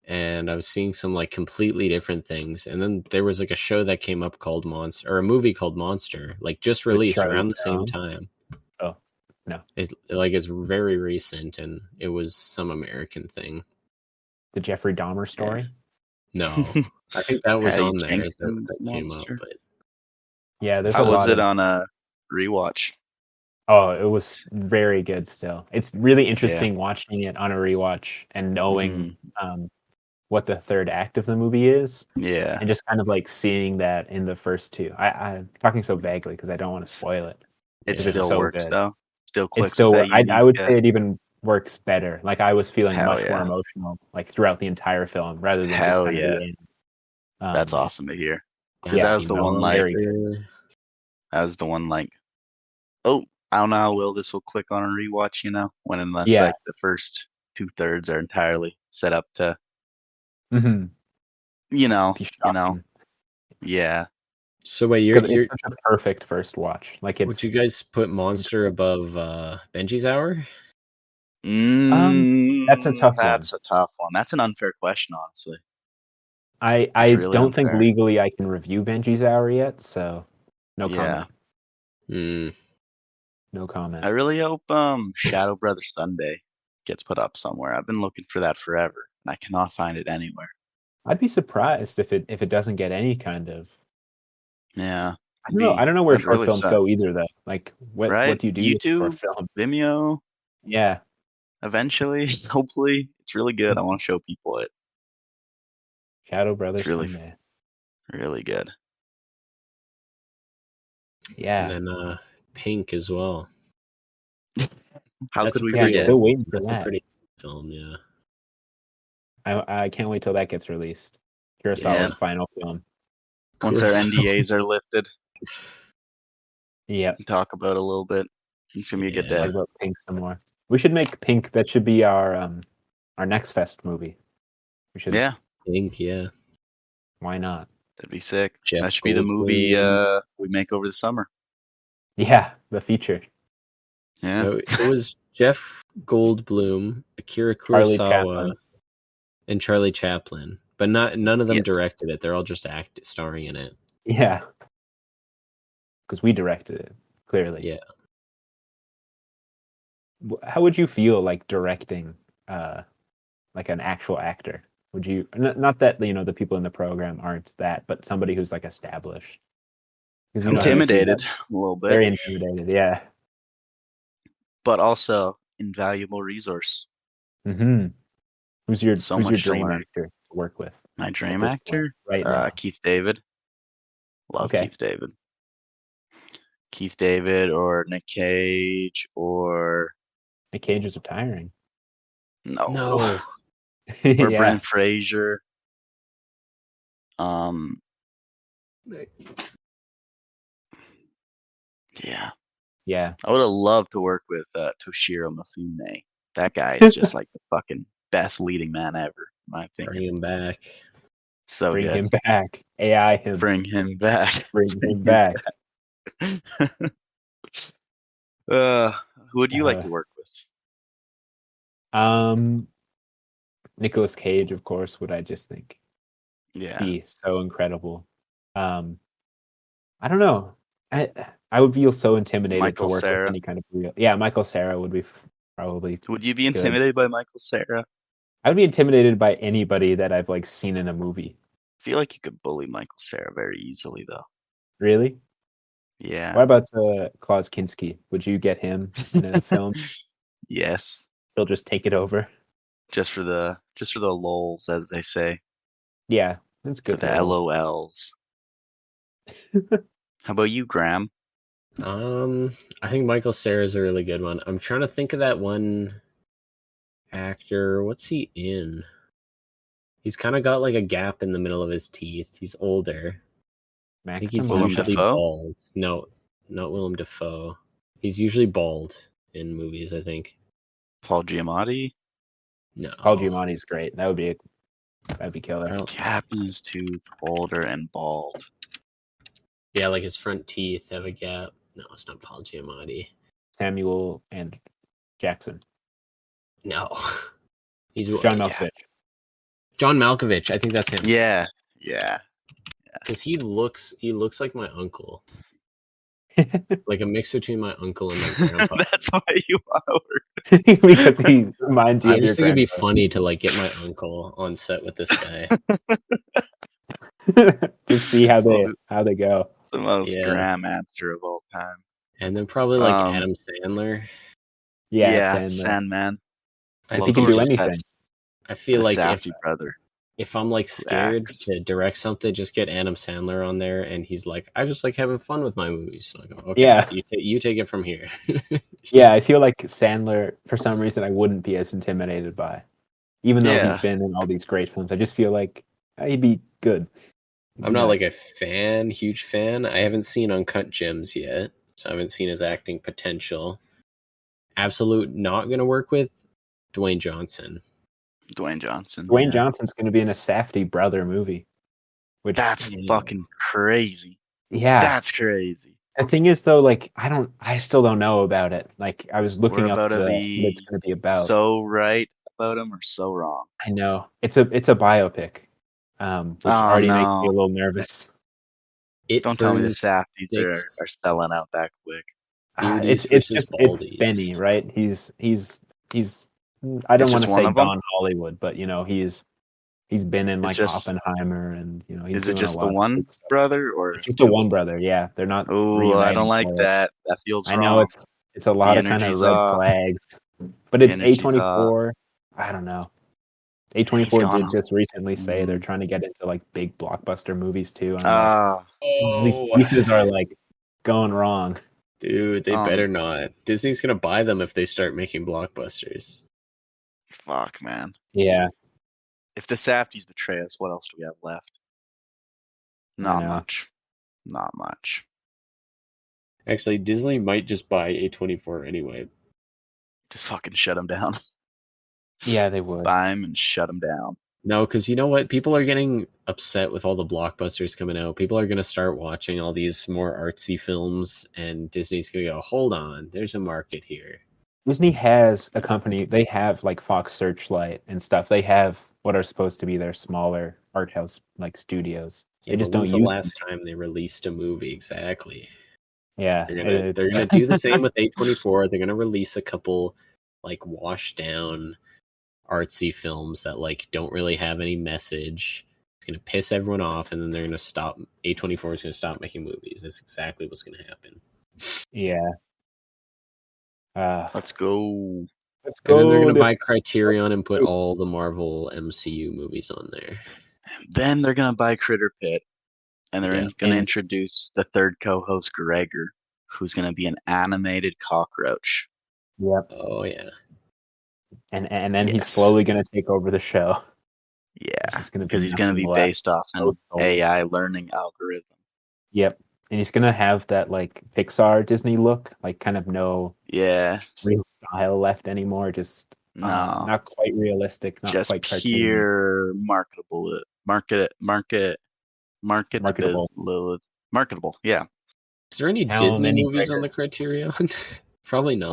and I was seeing some like completely different things. And then there was like a show that came up called Monster, or a movie called Monster, like just With released Charlize around the same Theron? time. Oh, no. It's very recent, and it was some American thing. The Jeffrey Dahmer story? No, I think that was Patty on there Jenkins that came up, Monster. but Yeah, there's How a was lot it of. on a rewatch? Oh, it was very good still. It's really Yeah. interesting watching it on a rewatch and knowing Mm-hmm. what the third act of the movie is, Yeah, and just kind of like seeing that in the first two. I'm talking so vaguely because I don't want to spoil it. it Because it's still so works good. though. Still It clicks with still, that I unique. would say it even works better. Like I was feeling Hell much more yeah. emotional, like throughout the entire film, rather than just Hell kind of yeah. the end. That's awesome to hear. yeah, Because Yeah, that was the female one like character. that was the one like, oh, I don't know how well this will click on a rewatch, when that's Yeah. like the first 2/3 are entirely set up to, Mm-hmm. you know, Be shocking. yeah. So wait, It's you're such a perfect first watch. Like would it's you guys put Monster above Benji's Hour? that's a tough one. That's a tough one. That's an unfair question, honestly. I That's really don't think unfair. legally I can review Benji's Hour yet, so no Yeah. comment. No comment. I really hope Shadow Brother Sunday gets put up somewhere. I've been looking for that forever, and I cannot find it anywhere. I'd be surprised if it doesn't get any kind of. Yeah. I don't know. I don't know where That'd short really films suck. go either, though. Like what Right? do you do with a short YouTube, film? Vimeo, Yeah, eventually, hopefully. It's really good. I want to show people it. Shadow Brother It's really, Sunday. really good. Yeah, And then Pink as well. How That's could we yeah. forget? Still waiting for That's a that. pretty film, yeah. I can't wait till that gets released. Kurosawa's final film. Once our Kurosawa. NDAs are lifted, Yep. talk about it a little bit. It's gonna be a good Yeah. Talk day. about Pink some more. We should make Pink. That should be our next fest movie. We should. Yeah, Pink, yeah. Why not? that'd be sick. Jeff That should be the movie Goldblum. we make over the summer. Yeah, the feature. Yeah. No, it was Jeff Goldblum, Akira Charlie Kurosawa, Chaplin. and Charlie Chaplin. But none of them Yes. directed it. They're all just starring in it. Yeah, because we directed it clearly. Yeah. How would you feel like directing, like an actual actor? Would you not that the people in the program aren't that, but somebody who's like established? 'Cause, have you seen Intimidated that? a little bit, Very intimidated. Yeah. but also invaluable resource. Mm-hmm. Who's your So who's your much to dream learn. actor to work with? My dream this point, actor? right now. Keith David. Love Okay. Keith David. Keith David or Nick Cage or Nick Cage is retiring. No. or Yeah. Brendan Fraser. Yeah. Yeah. I would have loved to work with Toshiro Mifune. That guy is just like the fucking best leading man ever, in my opinion. Bring him back. So Bring good. him back. AI him. Bring him back. Bring him back. Who would you like to work with? Nicolas Cage, of course, would I just think Yeah. be so incredible. I don't know. I would feel so intimidated Michael to work Cera. with any kind of real. Yeah, Michael Cera would be probably. Would you be good. intimidated by Michael Cera? I would be intimidated by anybody that I've like seen in a movie. I feel like you could bully Michael Cera very easily, though. Really? Yeah. What about Klaus Kinski? Would you get him in a film? Yes. He'll just take it over. Just for the lols, as they say. Yeah, that's good. For the LOLs. How about you, Graham? I think Michael Cera is a really good one. I'm trying to think of that one actor. What's he in? He's kind of got like a gap in the middle of his teeth. He's older. I think he's Willem usually Dafoe? bald. No, not Willem Dafoe. He's usually bald in movies, I think. Paul Giamatti. No. Paul Giamatti's great. That'd be I killer. don't. Captain is tooth, older and bald. Yeah, like his front teeth have a gap. No, it's not Paul Giamatti. Samuel and Jackson. No, he's John Malkovich. John Malkovich. I think that's him. Yeah. Because he looks like my uncle, like a mix between my uncle and my grandpa. That's why you want to work. Because he reminds you I of your just think it'd be grandpa. funny to like get my uncle on set with this guy. Just see how they go. It's the most Yeah. Graham answer of all time. And then probably like Adam Sandler. Yeah, Sandman. Sandman. I He think can he do just anything. I feel like Safdie brother. if I'm like scared acts. to direct something, just get Adam Sandler on there, and he's like, I just like having fun with my movies. So I go, okay, Yeah. you take it from here. Yeah, I feel like Sandler, for some reason, I wouldn't be as intimidated by, even though he's been in all these great films. I just feel like he'd be good. I'm not like a huge fan. I haven't seen Uncut Gems yet, so I haven't seen his acting potential. Absolute not gonna work with Dwayne Johnson. Dwayne Johnson. Dwayne Johnson's going to be in a Safdie brother movie. That's fucking crazy. Yeah. That's crazy. The thing is, though, like, I still don't know about it. Like, I was looking up what it's going to be about. So right about him or so wrong? I know. It's a biopic, which already makes me a little nervous. Don't tell me the Safdies are selling out that quick. It's Benny, right? He's I don't want to say Don Hollywood, but he's been in like Oppenheimer, and he's is it just the one brother or it's just the one brother? Yeah, they're not. Oh, I don't like that. That feels wrong. I know it's a lot of kind of red flags, but it's A24. I don't know. A24 did just recently say they're trying to get into like big blockbuster movies too. And these pieces are like going wrong. Dude, they better not. Disney's gonna buy them if they start making blockbusters. Fuck, man. Yeah. If the Safdies betray us, what else do we have left? Not much. Not much. Actually, Disney might just buy A24 anyway. Just fucking shut them down. Yeah, they would. Buy them and shut them down. No, because you know what? People are getting upset with all the blockbusters coming out. People are going to start watching all these more artsy films, and Disney's going to go, hold on, there's a market here. Disney has a company. They have like Fox Searchlight and stuff. They have what are supposed to be their smaller art house like studios. Yeah, they just don't use the last time they released a movie. Exactly. Yeah. They're gonna do the same with A24. They're going to release a couple like washed down artsy films that like don't really have any message. It's gonna piss everyone off, and then they're gonna stop. A24 is gonna stop making movies. That's exactly what's gonna happen. Yeah. Let's go. And then they're gonna buy Criterion and put all the Marvel MCU movies on there. Then they're gonna buy Critterpit, and they're gonna introduce the third co-host, Gregor, who's gonna be an animated cockroach. Yep. Oh yeah. And then he's slowly going to take over the show. Yeah, because he's going to be based off an AI learning algorithm. Yep, and he's going to have that like Pixar Disney look, like kind of no real style left anymore. Just not quite realistic, not just quite pure marketable. Marketable. Yeah. Is there any Disney movies on the Criterion? Probably not.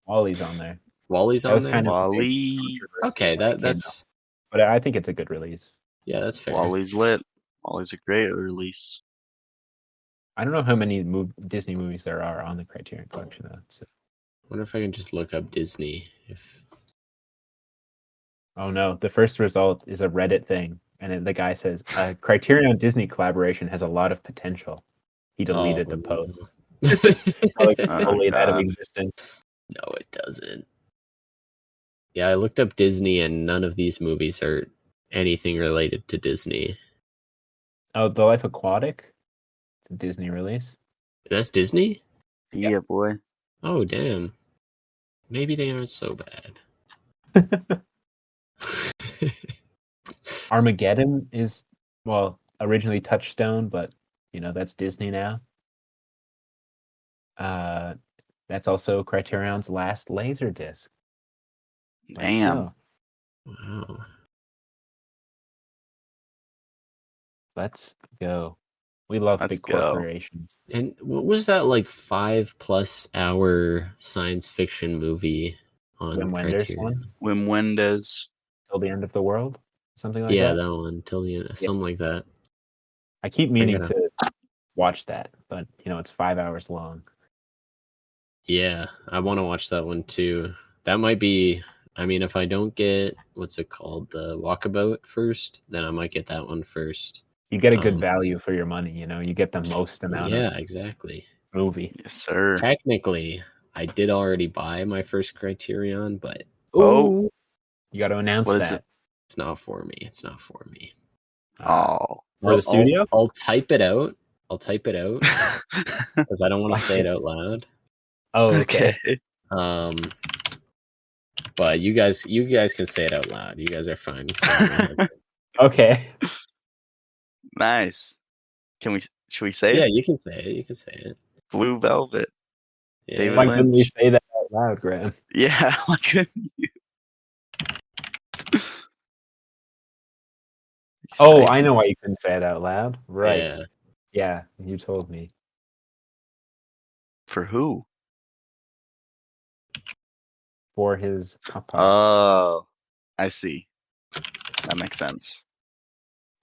Wally's on there. Wally's on there. Kind of Wally. Okay, that's. But I think it's a good release. Yeah, that's fair. Wally's lit. Wally's a great release. I don't know how many Disney movies there are on the Criterion Collection. Though. So. I wonder if I can just look up Disney. Oh no! The first result is a Reddit thing, and the guy says, "Criterion Disney collaboration has a lot of potential." He deleted the post. Totally out of existence. No, it doesn't. Yeah, I looked up Disney, and none of these movies are anything related to Disney. Oh, The Life Aquatic? It's a Disney release. That's Disney? Yeah, boy. Oh, damn. Maybe they aren't so bad. Armageddon is, originally Touchstone, but, that's Disney now. That's also Criterion's last Laserdisc. Let's Damn. go. Wow. Let's go. We love Let's big go. corporations. And what was that like 5+ hour science fiction movie on Wim Wenders Criterion? one, Wim Wenders. Till the End of the World, something like Yeah, that. that one. Till the end, something like that. I keep meaning gotta- to watch that, but it's 5 hours long. Yeah, I want to watch that one too. That might be. I mean, if I don't get what's it called, the Walkabout first, then I might get that one first. You get a good value for your money. You get the most amount Yeah, of exactly. movie. Yes, sir. Technically, I did already buy my first Criterion, but Oh. You got to announce What is that it? it's not for me. It's not for me. Oh. For the studio. I'll type it out. I'll type it out because I don't want to say it out loud. Oh, okay. But you guys can say it out loud. You guys are fine. Okay. Nice. Should we say Yeah, it? you can say it. You can say it. Blue Velvet. Yeah. David Why couldn't we Lynch. say that out loud, Graham? Yeah, why couldn't you? Oh, I know why you couldn't say it out loud. Right. Yeah. Yeah, you told me. For who? For his papa. Oh, I see. That makes sense.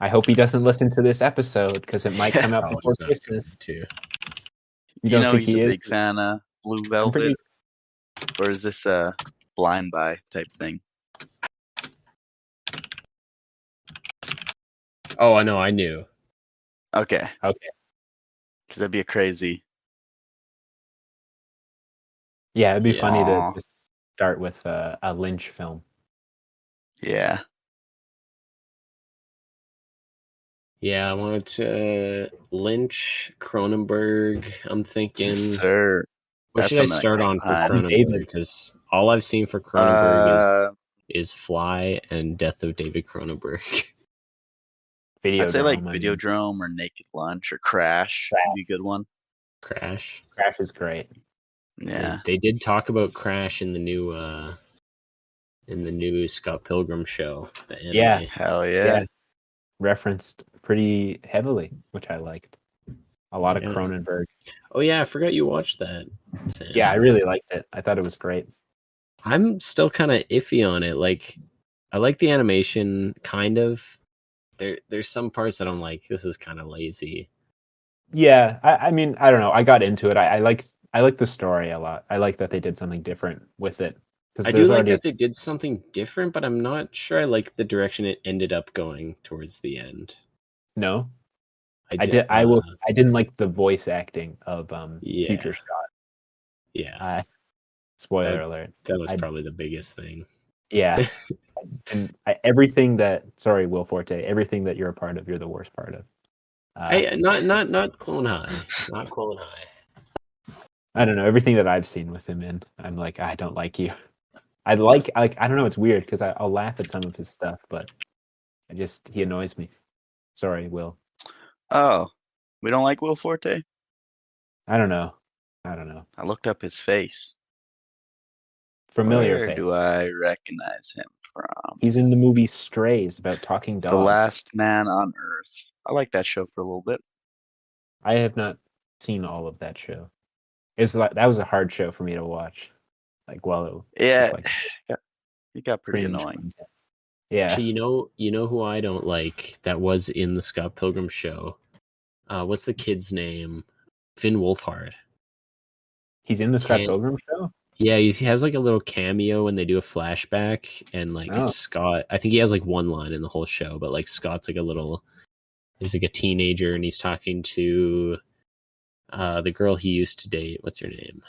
I hope he doesn't listen to this episode because it might come out Oh, before it's not Christmas. good too. You don't think he's he a is? big fan of Blue I'm Velvet, pretty. or is this a blind buy type thing? Oh, I know. I knew. Okay, Okay. because that'd be a crazy. Yeah, it'd be Yeah. funny to Aw. just start with a Lynch film. Yeah. Yeah, I wanted to Lynch, Cronenberg. I'm thinking, Yes, sir. what That's should I something start like on for behind. Cronenberg? David. Because all I've seen for Cronenberg Uh, is Fly and Death of David Cronenberg. Videodrome. I'd say like I mean. Videodrome or Naked Lunch or Crash would be a good one. Crash. Crash is great. Yeah. They did talk about Crash in the new Scott Pilgrim show. The anime. Yeah. Hell yeah. Yeah. Referenced pretty heavily, which I liked. A lot of Yeah. Cronenberg. Oh yeah, I forgot you watched that, Sam. Yeah, I really liked it. I thought it was great. I'm still kind of iffy on it. Like, I like the animation, kind of. There's some parts that I'm like, this is kind of lazy. Yeah, I mean, I don't know. I got into it. I like the story a lot. I like that they did something different with it. I do like that they did something different, but I'm not sure I like the direction it ended up going towards the end. No, I didn't like the voice acting of Future Scott. Yeah. Spoiler alert. That was probably the biggest thing. Yeah. And everything that, sorry, Will Forte, everything that you're a part of, you're the worst part of. Not Clone High. Not Clone High. I don't know. Everything that I've seen with him in, I'm like, I don't like you. I don't know. It's weird because I'll laugh at some of his stuff, but he annoys me. Sorry, Will. Oh, we don't like Will Forte? I don't know. I looked up his face. Familiar Where face. do I recognize him from? He's in the movie Strays about talking dogs. The Last Man on Earth. I like that show for a little bit. I have not seen all of that show. That was a hard show for me to watch. Like, well, Yeah, it got pretty annoying. Content. Yeah. Actually, you know who I don't like that was in the Scott Pilgrim show? What's the kid's name? Finn Wolfhard. He's in the Scott Pilgrim show? Yeah, he has like a little cameo when they do a flashback, and like Scott, I think he has like one line in the whole show, but like Scott's like he's like a teenager, and he's talking to the girl he used to date. What's her name?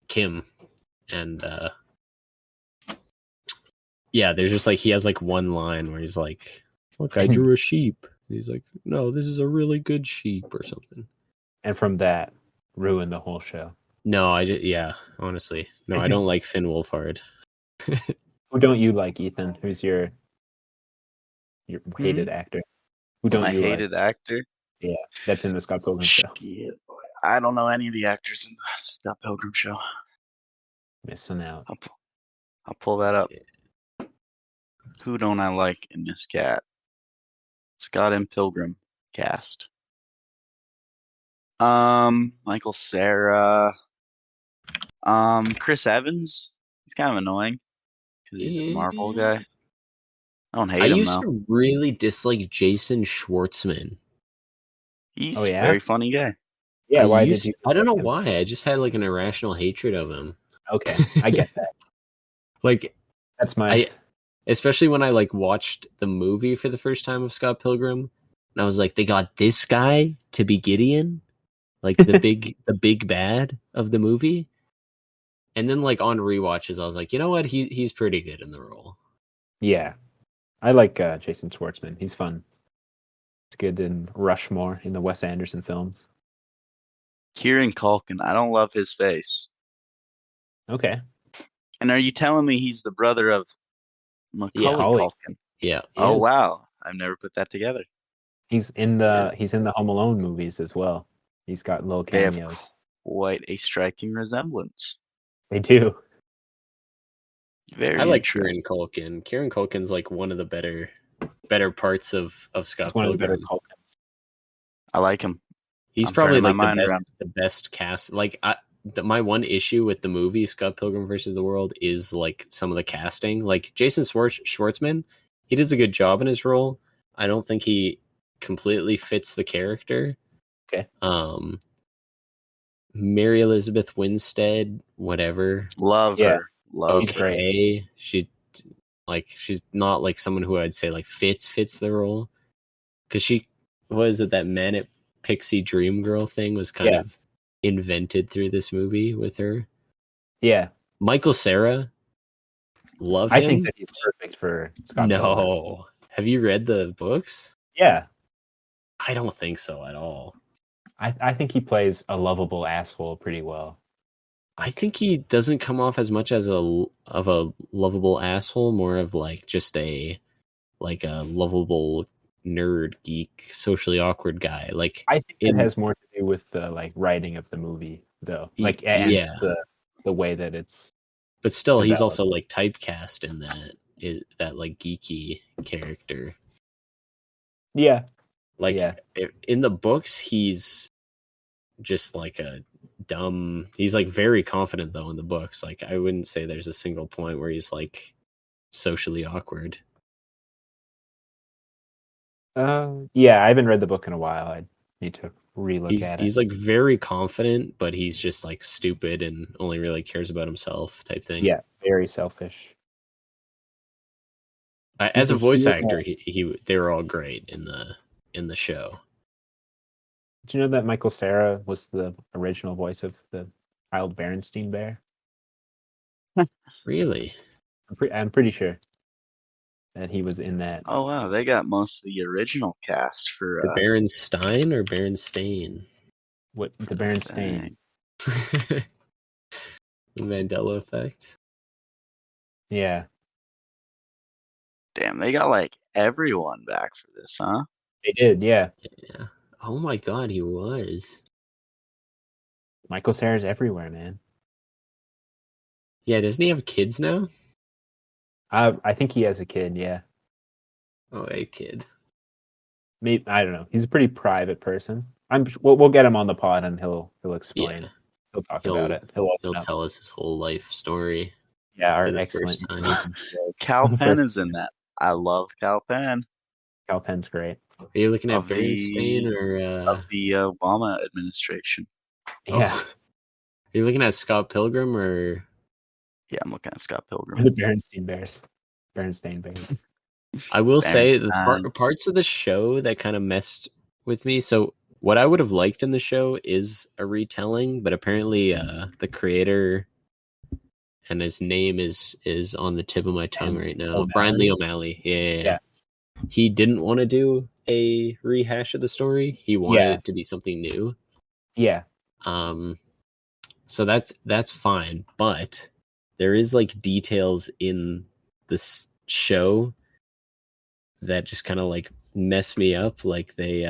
Kim. And yeah, there's just like he has like one line where he's like, "Look, I drew a sheep." And he's like, "No, this is a really good sheep," or something. And from that, ruined the whole show. No, honestly, no, I don't like Finn Wolfhard. Who don't you like, Ethan? Who's your hated actor? Who don't you like? My hated actor? Yeah, that's in the Scott Pilgrim show. I don't know any of the actors in the Scott Pilgrim show. Missing out. I'll pull that up. Who don't I like in this cat? Scott and Pilgrim cast. Michael Cera. Chris Evans. He's kind of annoying because he's a Marvel guy. I don't hate him used though. to really dislike Jason Schwartzman. He's Oh, a yeah? very funny guy. Yeah, why did you? I don't know dislike him? why. I just had like an irrational hatred of him. Okay, I get that. Like That's my. especially when I like watched the movie for the first time of Scott Pilgrim, and I was like, they got this guy to be Gideon, like the big bad of the movie. And then like on rewatches, I was like, you know what? He's pretty good in the role. Yeah, I like Jason Schwartzman. He's fun. It's good in Rushmore in the Wes Anderson films. Kieran Culkin. I don't love his face. Okay. And are you telling me he's the brother of Macaulay Macaulay. Culkin? Yeah. Oh Yes. wow, I've never put that together. He's in the Yes. he's in the Home Alone movies as well. He's got little They have cameos. quite a striking resemblance. They do. Very I like interesting. Kieran Culkin. Kieran Culkin's like one of the better parts of Scott He's one of the better Pilgrim. Culkins. I like him. He's I'm probably turning my like mind around. the best cast. Like my one issue with the movie Scott Pilgrim versus the World is like some of the casting. Like Jason Schwartzman, he does a good job in his role. I don't think he completely fits the character. Okay. Mary Elizabeth Winstead, whatever. Love Yeah. her. Love He's her. great. She's not like someone who I'd say like fits the role, because she was it that Manic Pixie Dream Girl thing was kind of invented through this movie with her. Yeah. Michael Cera, love him. I think that he's perfect for Scott Pilgrim. No, have you read the books? Yeah. I don't think so at all. I think he plays a lovable asshole pretty well. I think he doesn't come off as much as a lovable asshole, more of like just a lovable nerd geek, socially awkward guy. Like I think it has more to do with the like writing of the movie, though. Like and yeah, the way that it's. but still, he's developed. also like typecast in that like geeky character. Yeah. Like Yeah. in the books, he's just like a dumb. He's like very confident though in the books. Like I wouldn't say there's a single point where he's like socially awkward. Yeah, I haven't read the book in a while. I need to relook at it. He's like very confident, but he's just like stupid and only really cares about himself type thing. Yeah, very selfish. As a voice hero. actor, they were all great in the show. Did you know that Michael Cera was the original voice of the Child Berenstein Bear? Really? I'm pretty sure that he was in that. Oh wow, they got most of the original cast for The Berenstein or Berenstain? What the Berenstain? The Mandela effect. Yeah, Damn, they got like everyone back for this, huh? they did. Yeah, Yeah. Oh my god, he was. Michael Cera's everywhere, man. Yeah, doesn't he have kids now? I think he has a kid. Yeah, Oh, a kid. maybe I don't know. He's a pretty private person. We'll get him on the pod and he'll explain. Yeah. He'll talk about it. He'll tell us his whole life story. Yeah, our for the excellent first time. Cal Penn is in that. I love Cal Penn. Cal Penn's great. Are you looking at Of the- Berenstain or Of the Obama administration. Yeah, Are you looking at Scott Pilgrim or Yeah, I'm looking at Scott the Pilgrim. Berenstain Bears. Berenstain Bears. I will say the Berenstain. parts of the show that kind of messed with me. So what I would have liked in the show is a retelling, but apparently the creator, and his name is on the tip of my tongue right now, O'Malley? Brian Lee O'Malley. Yeah. He didn't want to do a rehash of the story. He wanted it to be something new. Yeah. So that's fine, but there is like details in this show that just kind of like mess me up. Like they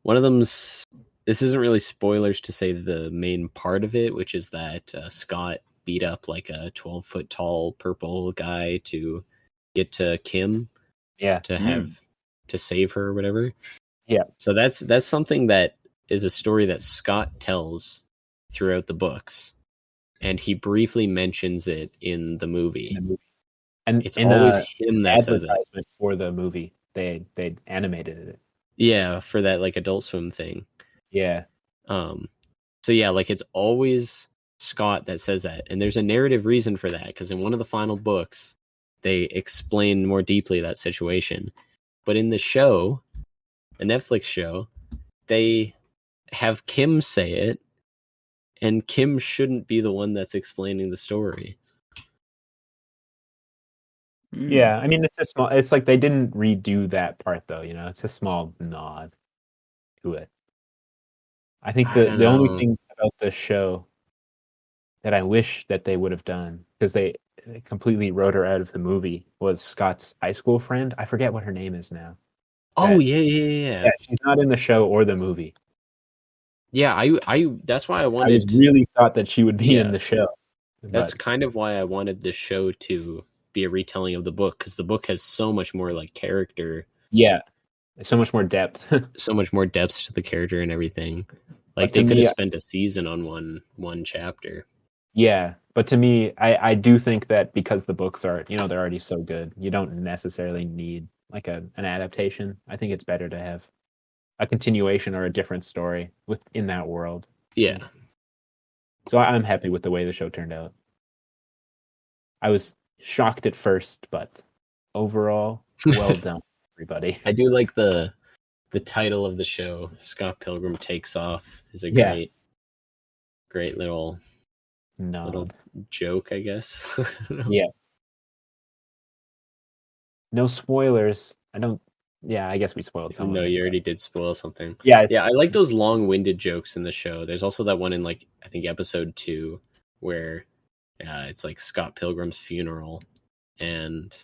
one of them's, this isn't really spoilers to say the main part of it, which is that Scott beat up like a 12-foot tall purple guy to get to Kim Yeah. to save her or whatever. Yeah. So that's something that is a story that Scott tells throughout the books, and he briefly mentions it in the movie. And it's in always him that says it. Advertisement for the movie, they animated it. Yeah, for that like Adult Swim thing. Yeah. So yeah, like it's always Scott that says that, and there's a narrative reason for that, because in one of the final books they explain more deeply that situation. But in the show, the Netflix show, they have Kim say it, and Kim shouldn't be the one that's explaining the story. Yeah, I mean it's like they didn't redo that part though, you know. It's a small nod to it. I think the only thing about the show that I wish that they would have done, because they completely wrote her out of the movie, was Scott's high school friend. I forget what her name is now. Oh, yeah. Yeah, she's not in the show or the movie. Yeah, I that's why I wanted. I really thought that she would be in the show. That's kind of why I wanted the show to be a retelling of the book, because the book has so much more like character. Yeah, so much more depth. So much more depth to the character and everything. Like they could have spent a season on one chapter. Yeah, but to me, I do think that because the books are, you know, they're already so good, you don't necessarily need like an adaptation. I think it's better to have a continuation or a different story within that world. Yeah. So I'm happy with the way the show turned out. I was shocked at first, but overall, well done, everybody. I do like the title of the show, Scott Pilgrim Takes Off, is a great little joke, I guess. Yeah. No spoilers. I guess we spoiled something. No, you already did spoil something. Yeah. Yeah, I like those long-winded jokes in the show. There's also that one in like I think episode 2 where it's like Scott Pilgrim's funeral, and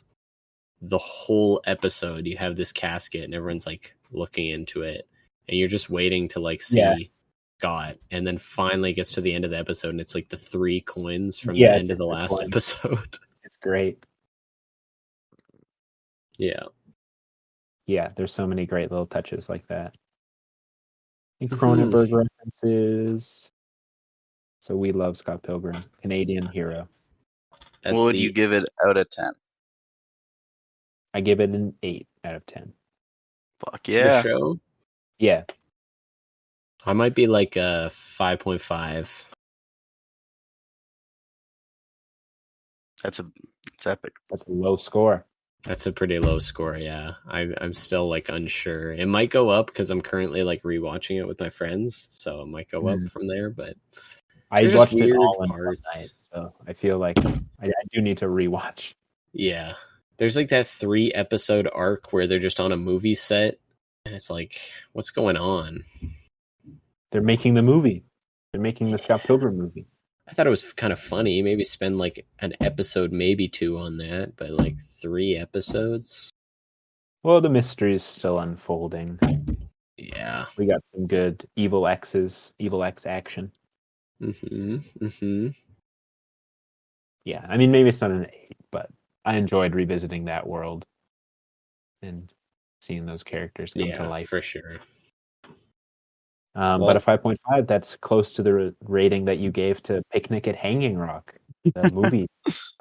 the whole episode you have this casket and everyone's like looking into it, and you're just waiting to like see Scott, and then finally gets to the end of the episode and it's like the 3 coins from the end of the last episode. It's great. Yeah, there's so many great little touches like that. And Cronenberg references. So we love Scott Pilgrim, Canadian hero. What would you give it out of 10? I give it an 8 out of 10. Fuck yeah. The show? Yeah. I might be like a 5.5. It's epic. That's a low score. That's a pretty low score, yeah. I'm still like unsure. It might go up because I'm currently like rewatching it with my friends, so it might go up from there. But I watched it all in one night, so I feel like I do need to rewatch. Yeah, there's like that 3-episode arc where they're just on a movie set, and it's like, what's going on? They're making the movie. They're making the Scott Pilgrim movie. I thought it was kind of funny. Maybe spend like an episode, maybe 2 on that, but like 3 episodes. Well, the mystery is still unfolding. Yeah. We got some good Evil X action. Yeah, I mean, maybe it's not an 8, but I enjoyed revisiting that world and seeing those characters come to life. For sure. But a 5.5, that's close to the rating that you gave to Picnic at Hanging Rock, the movie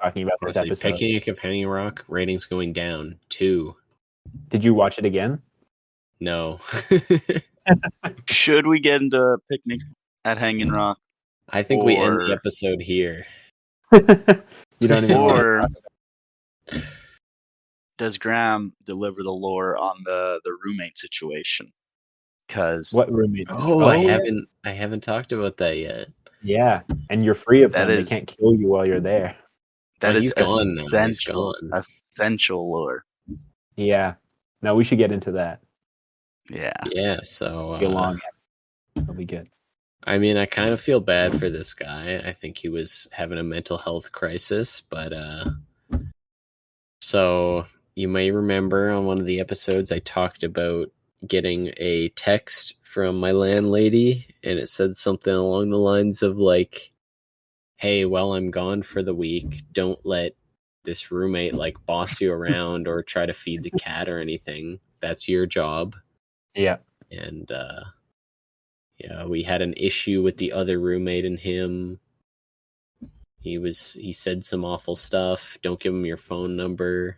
talking about this episode. Picnic at Hanging Rock, ratings going down 2. Did you watch it again? No. Should we get into Picnic at Hanging Rock? I think we end the episode here. You don't even or does Graham deliver the lore on the roommate situation? Because what roommate? I haven't talked about that yet. Yeah, and you're free of them. They can't kill you while you're there. That is gone now. Essential lore. Yeah. No, we should get into that. Yeah. Yeah, so get along. That'll be good. I mean, I kind of feel bad for this guy. I think he was having a mental health crisis, but so you may remember on one of the episodes I talked about getting a text from my landlady, and it said something along the lines of like, hey, well, I'm gone for the week. Don't let this roommate like boss you around or try to feed the cat or anything. That's your job. Yeah. And yeah, we had an issue with the other roommate and him. He said some awful stuff. Don't give him your phone number.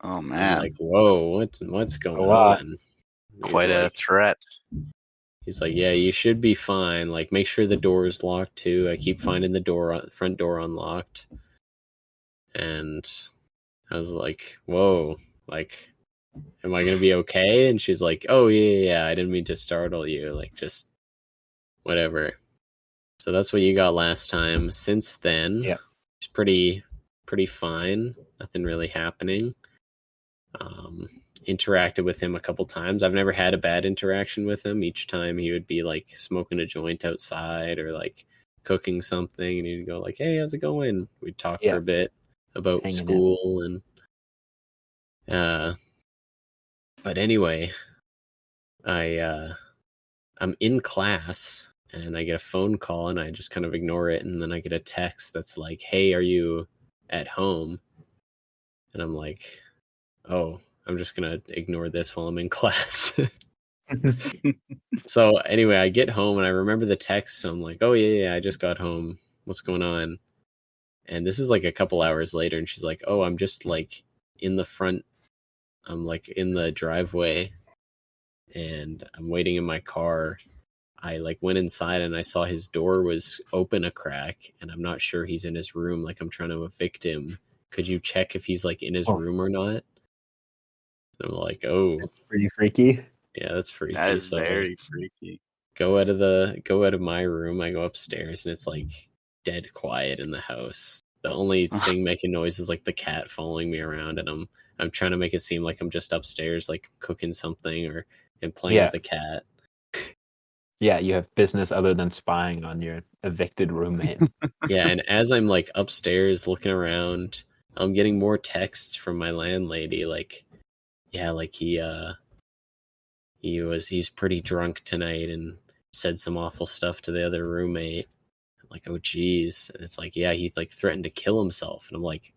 Oh I'm man, like, whoa, what's going lot. on? quite a threat. He's like, yeah, you should be fine. Like, make sure the door is locked too. I keep finding the front door unlocked. And I was like, whoa, like, am I gonna be okay? And she's like, oh yeah, I didn't mean to startle you. Like, just whatever. So that's what you got last time. Since then, Yeah. it's pretty fine. Nothing really happening. Interacted with him a couple times. I've never had a bad interaction with him. Each time he would be like smoking a joint outside or like cooking something, and he'd go like, "Hey, how's it going?" We'd talk for a bit about hanging school and but anyway, I'm in class and I get a phone call and I just kind of ignore it, and then I get a text that's like, "Hey, are you at home?" And I'm like, "Oh, I'm just gonna ignore this while I'm in class." So anyway, I get home and I remember the text. So I'm like, "Oh yeah, I just got home. What's going on?" And this is like a couple hours later, and she's like, "Oh, I'm just like in the front. I'm like in the driveway, and I'm waiting in my car. I like went inside and I saw his door was open a crack, and I'm not sure he's in his room. Like I'm trying to evict him. Could you check if he's like in his room or not?" And I'm like, "Oh, That's pretty freaky. yeah, that's freaky." That is So very freaky. go out of my room. I go upstairs and it's like dead quiet in the house. The only thing making noise is like the cat following me around, and I'm trying to make it seem like I'm just upstairs, like cooking something or and playing with the cat. Yeah, you have business other than spying on your evicted roommate. Yeah, and as I'm like upstairs looking around, I'm getting more texts from my landlady. Like, yeah, like he's pretty drunk tonight and said some awful stuff to the other roommate. I'm like, oh geez. And it's like, yeah, he like threatened to kill himself. And I'm like,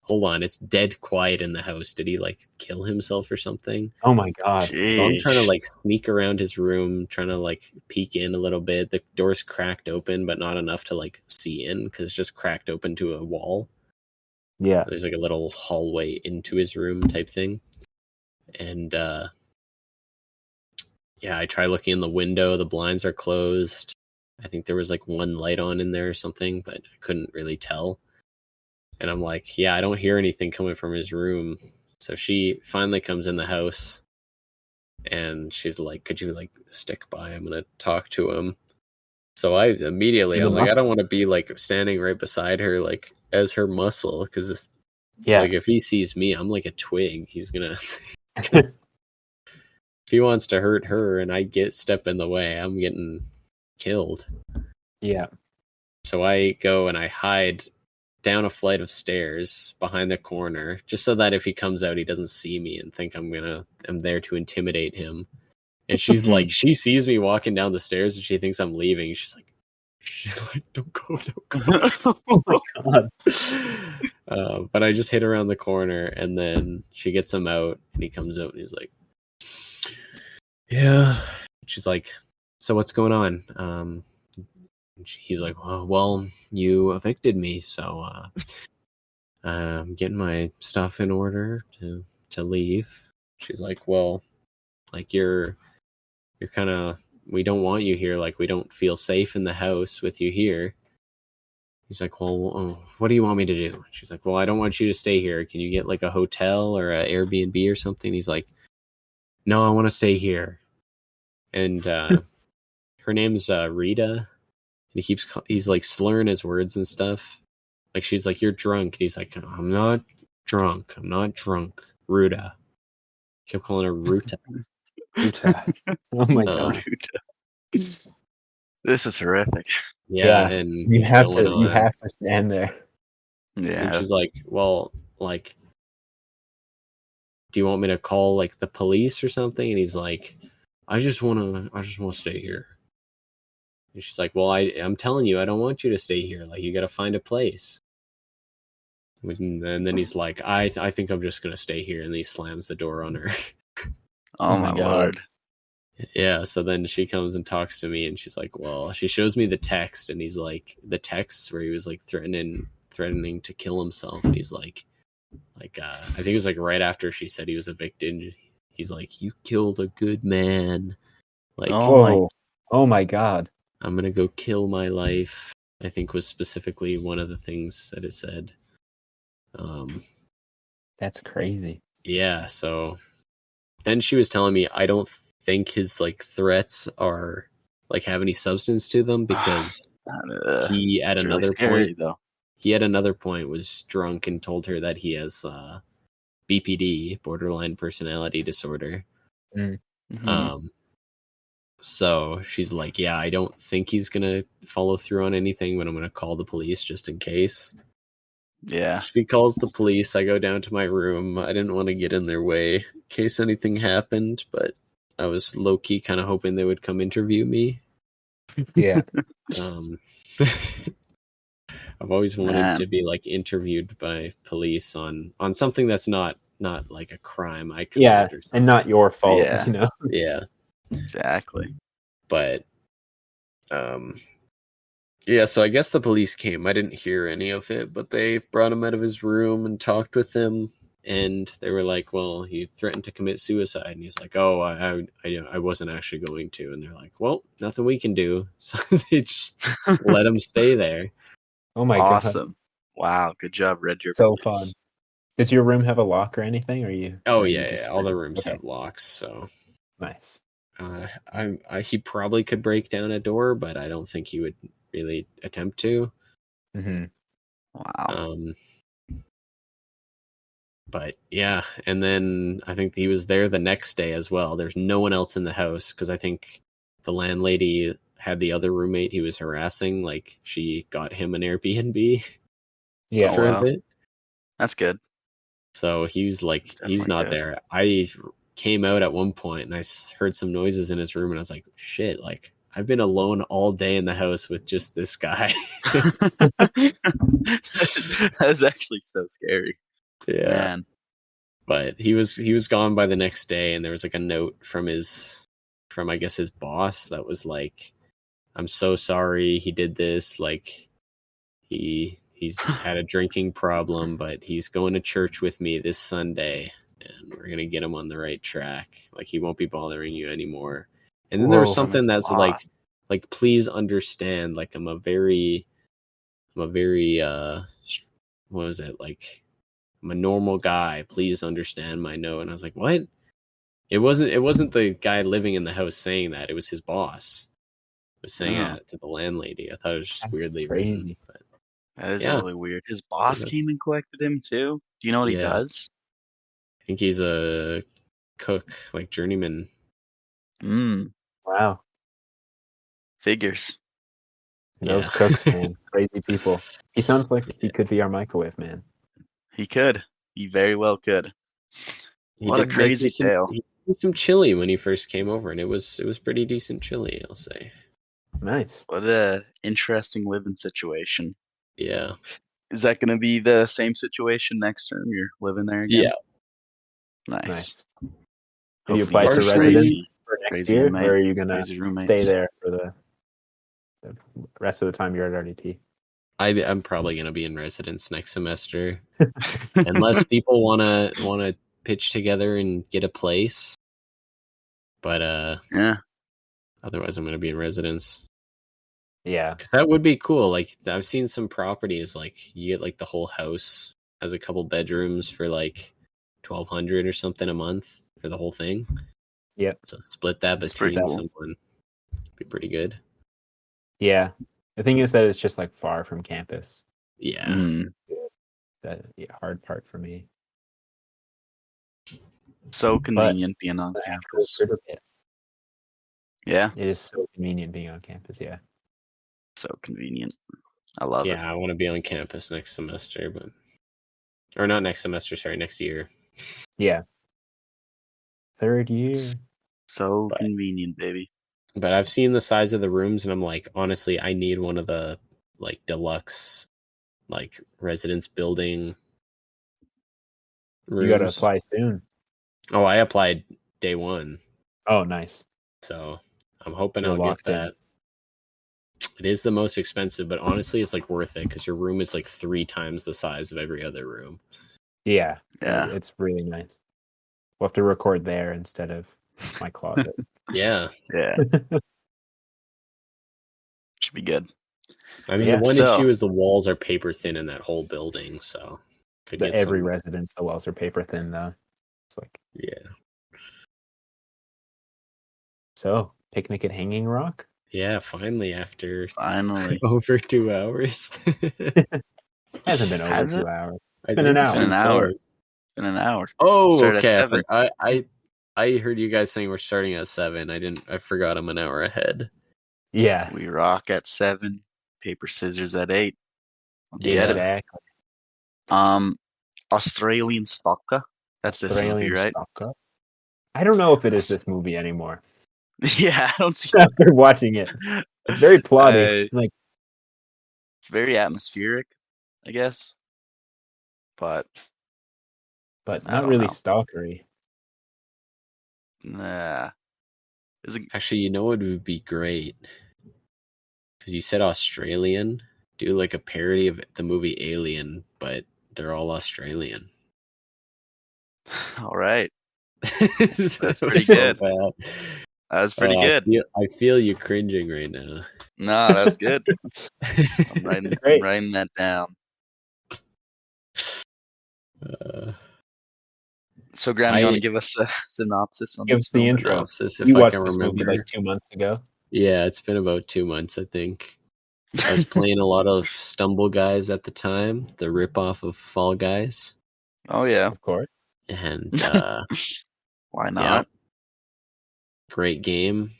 hold on, it's dead quiet in the house. Did he like kill himself or something? Oh my god. Jeez. So I'm trying to like sneak around his room, trying to like peek in a little bit. The door's cracked open, but not enough to like see in because it's just cracked open to a wall. Yeah. There's like a little hallway into his room type thing. And yeah, I try looking in the window. The blinds are closed. I think there was like one light on in there or something, but I couldn't really tell. And I'm like, yeah, I don't hear anything coming from his room. So she finally comes in the house and she's like, could you like stick by? I'm going to talk to him. So I immediately, I'm like, I don't want to be like standing right beside her, like as her muscle. Cause like if he sees me, I'm like a twig. He's going to, if he wants to hurt her and I step in the way, I'm getting killed. Yeah. So I go and I hide down a flight of stairs behind the corner, just so that if he comes out, he doesn't see me and think I'm there to intimidate him. And she's like, she sees me walking down the stairs and she thinks I'm leaving. She's like, don't go. Oh my god. But I just hit around the corner and then she gets him out and he comes out and he's like, yeah. She's like, so what's going on? He's like, well, you evicted me, so I'm getting my stuff in order to leave. She's like, well, like you're kind of, we don't want you here. Like we don't feel safe in the house with you here. He's like, well, what do you want me to do? She's like, well, I don't want you to stay here. Can you get like a hotel or an Airbnb or something? He's like, no, I want to stay here. And her name's Rita. And he's like slurring his words and stuff. Like she's like, you're drunk. And he's like, I'm not drunk. Ruta. Kept calling her Ruta. Ruta. Oh my god. This is horrific. Yeah, and you have to stand there. Yeah. And she's like, well, like, do you want me to call like the police or something? And he's like, I just want to stay here. And she's like, well, I'm telling you, I don't want you to stay here. Like, you got to find a place. And then he's like, I think I'm just going to stay here. And he slams the door on her. Oh, my my God. lord. Yeah, so then she comes and talks to me, and she's like, well, she shows me the text, and he's like, the texts where he was like threatening to kill himself. And he's like, I think it was like right after she said he was evicted. He's like, you killed a good man. Like, Oh my God. I'm going to go kill my life, I think was specifically one of the things that it said. That's crazy. Yeah, so then she was telling me I don't think his like threats are like have any substance to them because he at It's another really scary, point though. he at another point was drunk and told her that he has BPD, borderline personality disorder. Mhm. So she's like, yeah, I don't think he's gonna follow through on anything, but I'm gonna call the police just in case. Yeah. She calls the police. I go down to my room. I didn't want to get in their way in case anything happened, but I was low-key kind of hoping they would come interview me. Yeah. I've always wanted Man. to be like interviewed by police on something that's not like a crime I committed Yeah, or something. and not your fault, Yeah. you know? Yeah, Exactly. but yeah, so I guess the police came. I didn't hear any of it, but they brought him out of his room and talked with him. And they were like, well, he threatened to commit suicide. And he's like, oh, I wasn't actually going to. And they're like, well, nothing we can do. So they just let him stay there. Oh my God. Awesome. Wow. Good job, Red Deer So Police. fun. Does your room have a lock or anything? Or you? Oh, or you yeah, just all the screwed? rooms Okay. have locks. So Nice. he probably could break down a door, but I don't think he would really attempt to. Mm-hmm. Wow. But yeah, and then I think he was there the next day as well. There's no one else in the house because I think the landlady had the other roommate he was harassing. Like she got him an Airbnb Yeah. for wow. a bit. That's good. So he was like, he's Definitely not good. there. I came out at one point and I heard some noises in his room and I was like, shit, like I've been alone all day in the house with just this guy. That is actually so scary. Yeah. Man. But he was gone by the next day, and there was like a note from I guess his boss that was like, I'm so sorry he did this, like he's had a drinking problem, but he's going to church with me this Sunday and we're gonna get him on the right track. Like he won't be bothering you anymore. And then there was Whoa. something From his that's boss. like please understand, like I'm a very what was it, like I'm a normal guy. Please understand my note. And I was like, what? It wasn't the guy living in the house saying that. It was his boss. Was saying Oh, that to the landlady. I thought it was just That's weirdly crazy. written. But that is yeah, really weird. His boss that's- came and collected him too. Do you know what he Yeah. does? I think he's a cook, like journeyman. Wow. Figures. Those Yeah. cooks, man. Crazy people. He sounds like he could be our microwave man. He could. He very well could. He What a did make crazy tale. He did some chili when he first came over, and it was pretty decent chili, I'll say. Nice. What a interesting living situation. Yeah. Is that going to be the same situation next term? You're living there again? Yeah. Nice. Nice. Have you Hopefully applied you for get Partially- residence for next crazy year, roommate- or are you gonna crazy roommates. stay there for the rest of the time you're at RDT? I'm probably gonna be in residence next semester, unless people wanna pitch together and get a place. But Yeah. otherwise, I'm gonna be in residence Yeah. because that would be cool. Like I've seen some properties, like you get like the whole house has a couple bedrooms for like 1,200 or something a month for the whole thing. Yep. So split that That's pretty between cool. someone, be pretty good. Yeah. The thing is that it's just like far from campus. Yeah. Mm. That hard part for me. So convenient being on The actual campus. Critterpit. Yeah. It is so convenient being on campus. Yeah. So convenient. I love it. Yeah, I want to be on campus next semester, or not next semester, sorry, next year. Yeah. Third year. So But- convenient, baby. But I've seen the size of the rooms, and I'm like, honestly, I need one of the like deluxe, like residence building rooms. You got to apply soon. Oh, I applied day one. Oh, nice. So I'm hoping You're I'll get locked in. that. It is the most expensive, but honestly, it's like worth it because your room is like 3 times the size of every other room. Yeah. Yeah. It's really nice. We'll have to record there instead of my closet. Yeah. Yeah. Should be good. I mean, Yeah. the one So- issue is the walls are paper thin in that whole building, so could get Every some. residence, the walls are paper thin, though. It's like, Yeah. so, picnic at Hanging Rock? Yeah, finally after Finally. over 2 hours. Hasn't been over Has 2 it? hours. It's been an hour. Been an hour. Been an hour. Oh, Started at okay. 7. I heard you guys saying we're starting at 7. I forgot I'm an hour ahead. Yeah. We rock at 7. Paper scissors at 8. Let's Yeah. get it. Exactly. Australian Stalker. That's this movie, Australian right? Stalker. I don't know if it is this movie anymore. Yeah, I don't see. After watching it, it's very plotty. Like, It's very atmospheric, I guess. But I not don't really know. stalkery. nah. Is it? Actually, you know what would be great? Because you said Australian. Do like a parody of the movie Alien, but they're all Australian. All right. That's pretty good. Bad. That was pretty good. I feel you cringing right now. No, that's good. I'm Great. writing that down. So, Graham, you want to give us a synopsis on Give this us the film? intro. Synopsis, if You I watched can this remember. movie like 2 months ago. Yeah, it's been about 2 months, I think. I was playing a lot of Stumble Guys at the time, the ripoff of Fall Guys, Oh yeah. Of course. and Why not? great game.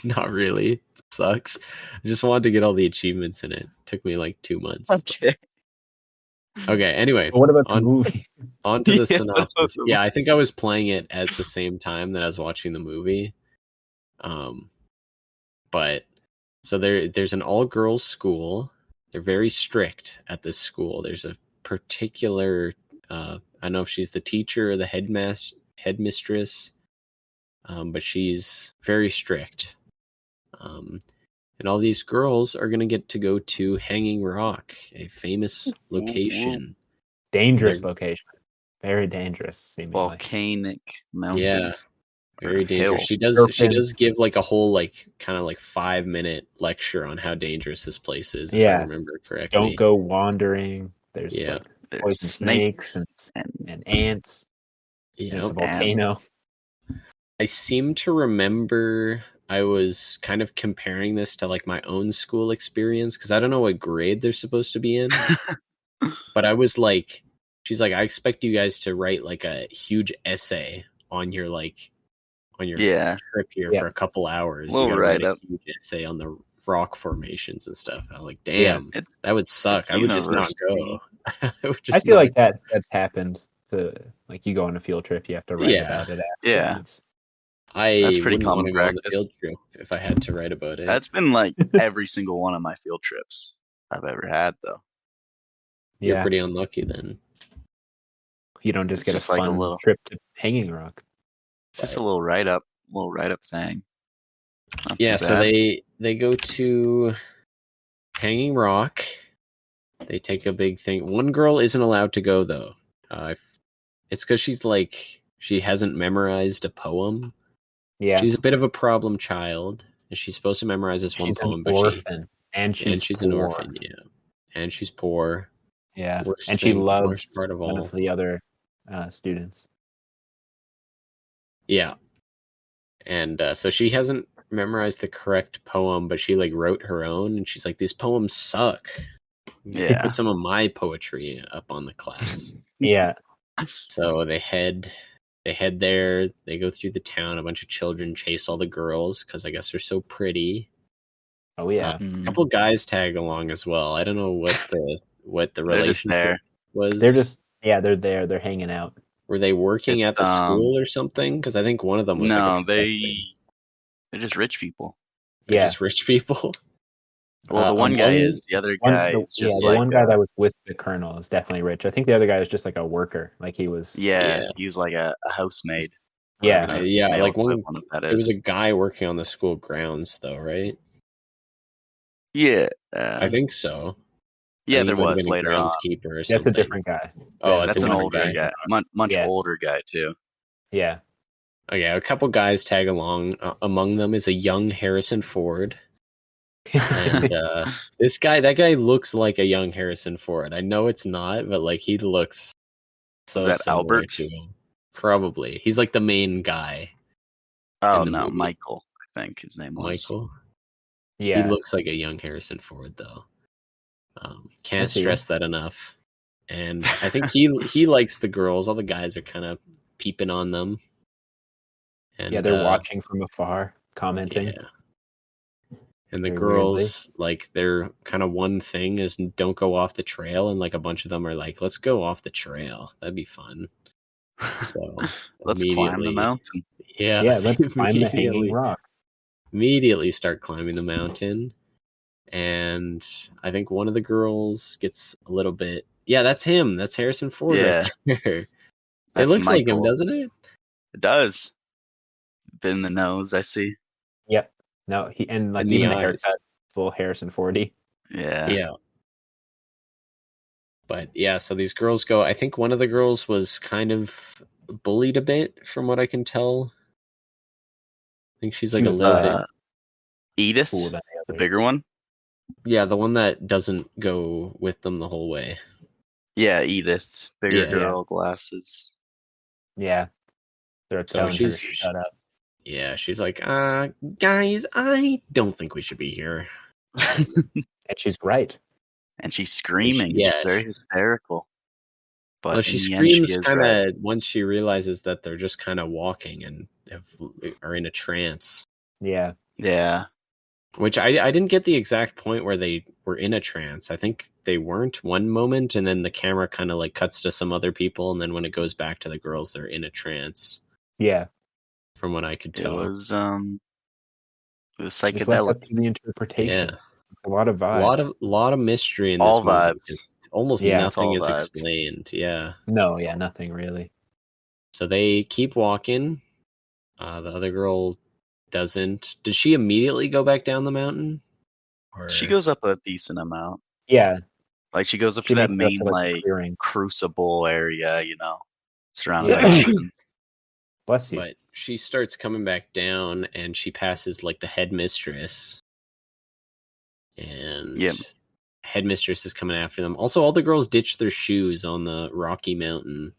Not really. It sucks. I just wanted to get all the achievements in it. Took me like 2 months. Okay. Okay, anyway, But what about the on movie? on to the Yeah, what synopsis. about the Yeah, I think I was playing it at the same time that I was watching the movie. But so there's an all-girls school. They're very strict at this school. There's a particular I don't know if she's the teacher or the headmistress, but she's very strict. And all these girls are going to get to go to Hanging Rock, a famous location. Dangerous location. Very dangerous, seemingly. Volcanic mountain. Yeah, very or dangerous. hill. She does give like a whole like kind of like 5-minute lecture on how dangerous this place is, if I Yeah. remember correctly. Don't go wandering. There's Yeah. like There's poison snakes and ants. Yeah. It's a volcano. I seem to remember I was kind of comparing this to like my own school experience because I don't know what grade they're supposed to be in. But I was like, she's like, I expect you guys to write like a huge essay on your trip here Yeah. for a couple hours. Little You gotta write a write-up. huge essay on the rock formations and stuff. I'm like, damn, It's- that would suck. it's I would just not go. university. I would just I feel not like that's happened to like you go on a field trip, you have to write Yeah. about it Yeah. afterwards. I That's pretty wouldn't common want to go on the practice. field trip if I had to write about it. That's been like every single one of my field trips I've ever had, though. You're Yeah. pretty unlucky then. You don't just It's get just a like a fun little- trip to Hanging Rock. It's just a little write up thing. Not Yeah, too so bad. they go to Hanging Rock. They take a big thing. One girl isn't allowed to go though. It's because she hasn't memorized a poem. Yeah. She's a bit of a problem child, and she's supposed to memorize this one She's poem, an but orphan. And she's an poor. orphan. Yeah, and she's poor. Yeah. Worst And she thing- loves worst part of one all. of the other students. Yeah. And so she hasn't memorized the correct poem, but she like wrote her own, and she's like, "These poems suck. Yeah. Put some of my poetry up on the class." Yeah. So they head there. They go through the town. A bunch of children chase all the girls because I guess they're so pretty. Oh yeah. Mm. A couple guys tag along as well. I don't know what the They're just relationship there. was. They're there. They're hanging out. Were they working It's, at the school or something? Because I think one of them was No, like a they professor. They're just rich people. They're Yeah. just rich people. Well, the one guy among- is. The other guy is just the like one guy that was with the colonel is definitely rich. I think the other guy is just like a worker. Like he was. yeah, he was like a housemaid. Yeah. Whatever the Yeah, male like one. equivalent of that It was is. a guy working on the school grounds, though, right? Yeah, I think so. yeah, I think there he might have was been a later on. groundskeeper or That's something. a different guy. Oh, than it's That's the an one older guy, much Yeah. older guy too. Yeah. Okay, a couple guys tag along. Among them is a young Harrison Ford. And that guy looks like a young Harrison Ford. I know it's not, but like he looks so Is that similar Albert? to him. Probably. He's like the main guy. Oh in the no, movie. Michael. I think his name was. Michael. Yeah. He looks like a young Harrison Ford, though. Can't see. stress that enough. And I think he likes the girls. All the guys are kind of peeping on them. And Yeah, they're watching from afar, commenting. Yeah. And the Very girls, like, their kind of one thing is don't go off the trail. And like a bunch of them are like, let's go off the trail. That'd be fun. So Let's climb the mountain. Yeah, Yeah, let's climb the hanging rock. Immediately start climbing the mountain. And I think one of the girls gets a little bit. Yeah, that's him. That's Harrison Ford right there. It That's looks like him, Michael. doesn't it? It does. Bit in the nose, I see. Yep. No, he and like And even the the eyes. haircut, it's a little Harrison Fordy. Yeah. Yeah. But yeah, so these girls go. I think one of the girls was kind of bullied a bit, from what I can tell. I think she's like She a was little bit. Edith, Cool than the bigger one. Yeah, the one that doesn't go with them the whole way. Yeah, Edith, bigger Yeah. girl, glasses. Yeah. They're So telling her to she's- shut up. Yeah, she's like, guys, I don't think we should be here. And she's right. And she's screaming. Yeah. She's very hysterical. But Well, in she the end, she screams is kind right. of once she realizes that they're just kind of walking and are in a trance. Yeah. Yeah. Which I didn't get the exact point where they were in a trance. I think they weren't one moment, and then the camera kind of like cuts to some other people, and then when it goes back to the girls, they're in a trance. Yeah. From what I could It tell, was Just left psychedelic. up to the interpretation. Yeah. It's a lot of vibes. lot of mystery in this All movie. vibes. Almost Yeah, it's nothing all is vibes. explained. Yeah. No, yeah, nothing really. So they keep walking. The other girl doesn't. Did she immediately go back down the mountain? Or... She goes up a decent amount. Yeah. Like she goes up She to that makes it up main to, like, the like clearing. crucible area, surrounded Yeah. by mountains. Bless you. But she starts coming back down, and she passes like the headmistress, and Yep. headmistress is coming after them. Also, all the girls ditch their shoes on the rocky mountain.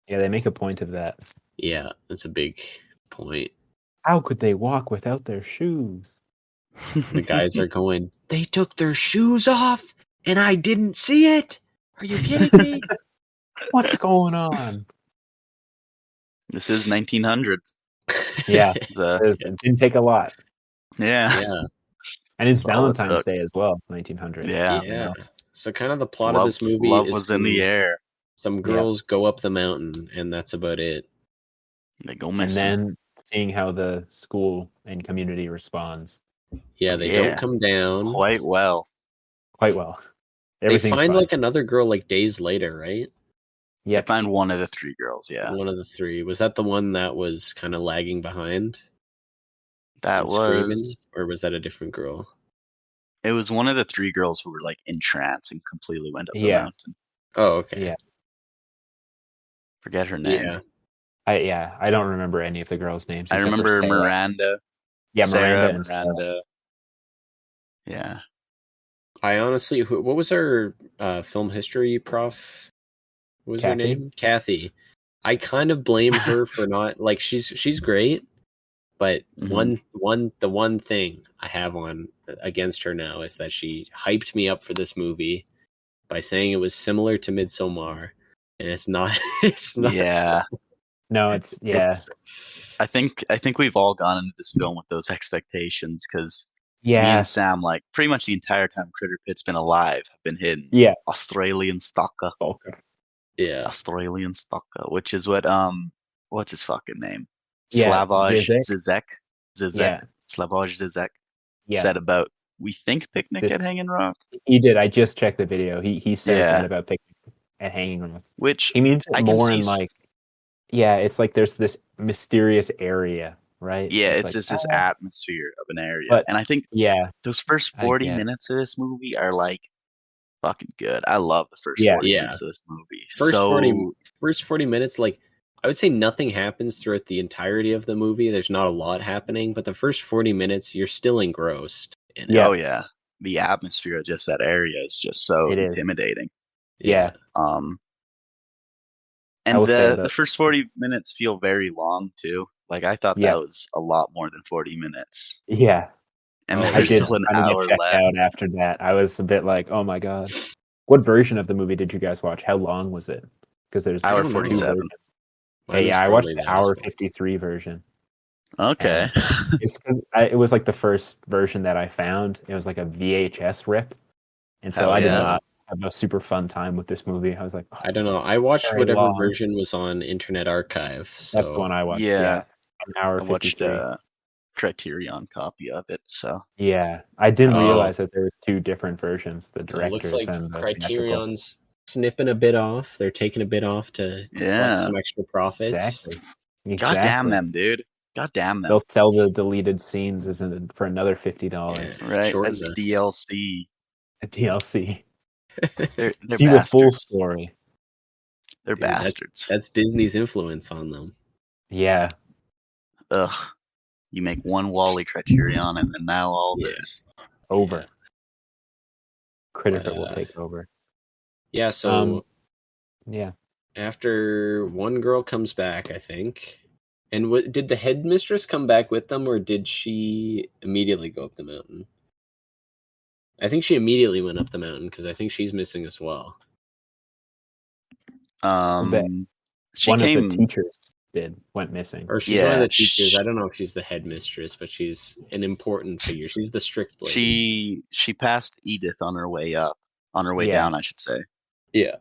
Yeah, they make a point of that. Yeah, that's a big point. How could they walk without their shoes? The guys are going, they took their shoes off, and I didn't see it. Are you kidding me? What's going on? This is 1900. Yeah. The- It didn't take a lot. yeah. Yeah. And it's That's all it Valentine's took. Day as well, 1900. Yeah. Yeah. So kind of the plot of Love, this movie love is was in the air. some girls go up the mountain, and that's about it. They go And missing. then seeing how the school and community responds Yeah, they Yeah. don't come down. Quite well. quite well. They Everything's find fine. like another girl like days later, right? They Yep. find one of the three girls, yeah. One of the three. Was that the one that was kind of lagging behind? That and screaming? was Or was that a different girl? it was one of the three girls who were like in trance and completely went up the Yeah. mountain. Oh, okay. Yeah. Forget her name. Yeah. I don't remember any of the girls' names. I except for remember Sarah. Miranda. Yeah, Sarah, Miranda and Sarah. Miranda. Yeah. I honestly, what was our film history prof? What was her Kathy? name? Kathy. I kind of blame her for not like she's great, but Mhm. the one thing I have on against her now is that she hyped me up for this movie by saying it was similar to Midsommar, and it's not. It's not. Yeah. No, it's yeah. I think we've all gone into this film with those expectations because me Yeah. and Sam, like pretty much the entire time Critterpit's been alive, have been hidden. Yeah. Australian stalker. Yeah. Australian stalker, which is what what's his fucking name? Yeah, Slavoj Zizek. Zizek. Zizek. Yeah. Slavoj Zizek Yeah, said about we think Picnic this, at Hanging Rock. he did. I just checked the video. He says that Yeah, about Picnic at Hanging Rock. which He means it I can more see. in like, yeah, it's like there's this mysterious area, right? Yeah, It's it's like, just this atmosphere of an area, but and I think yeah, those first I 40 get, minutes of this movie are like fucking good. I love the first yeah, 40 Yeah. minutes of this movie. First 40 So first 40 minutes, like I would say nothing happens throughout the entirety of the movie. There's not a lot happening, but the first 40 minutes you're still engrossed in it. Yeah. oh yeah, the atmosphere of just that area is just so It is. intimidating. Yeah. I And will say the that. first 40 minutes feel very long too. Like I thought Yeah. that was a lot more than 40 minutes. Yeah, And Oh, then I there's did still an kind of hour get checked left. out after that. I was a bit like, oh my god. What version of the movie did you guys watch? How long was it? Because there's Hour don't know. 47. versions. Mine was Yeah, I watched probably the that as hour well. 53 version. Okay. It's because it was like the first version that I found. It was like a VHS rip, and so Hell I did yeah. not have a super fun time with this movie. I was like, oh, I don't know. I watched very whatever long. version was on Internet Archive. So That's the one I watched. Yeah. Yeah, an hour I watched 53. a Criterion copy of it, so Yeah, I didn't Oh. realize that there was two different versions: the So it director's looks like and the theatrical. Criterion's snipping a bit off. They're taking a bit off to collect yeah. some extra profits. Exactly. God damn them, dude. God damn them. They'll sell the deleted scenes for another $50. Yeah, Right? short As of DLC. A DLC. They're See the full bastards. story. They're Dude, bastards. That's Disney's influence on them. Yeah. Ugh. You make one Wally Criterion and then now all Yeah. this. Over. Yeah. Critterpit But, will take over. Yeah, so Yeah. after one girl comes back, I think. And did the headmistress come back with them, or did she immediately go up the mountain? I think she immediately went up the mountain because I think she's missing as well. She One came. of the teachers went missing. Or she's one of Yeah, the teachers. I don't know if she's the headmistress, but she's an important figure. She's the strict lady. She passed Edith on her way up. On her way Yeah. down, I should say. Yeah.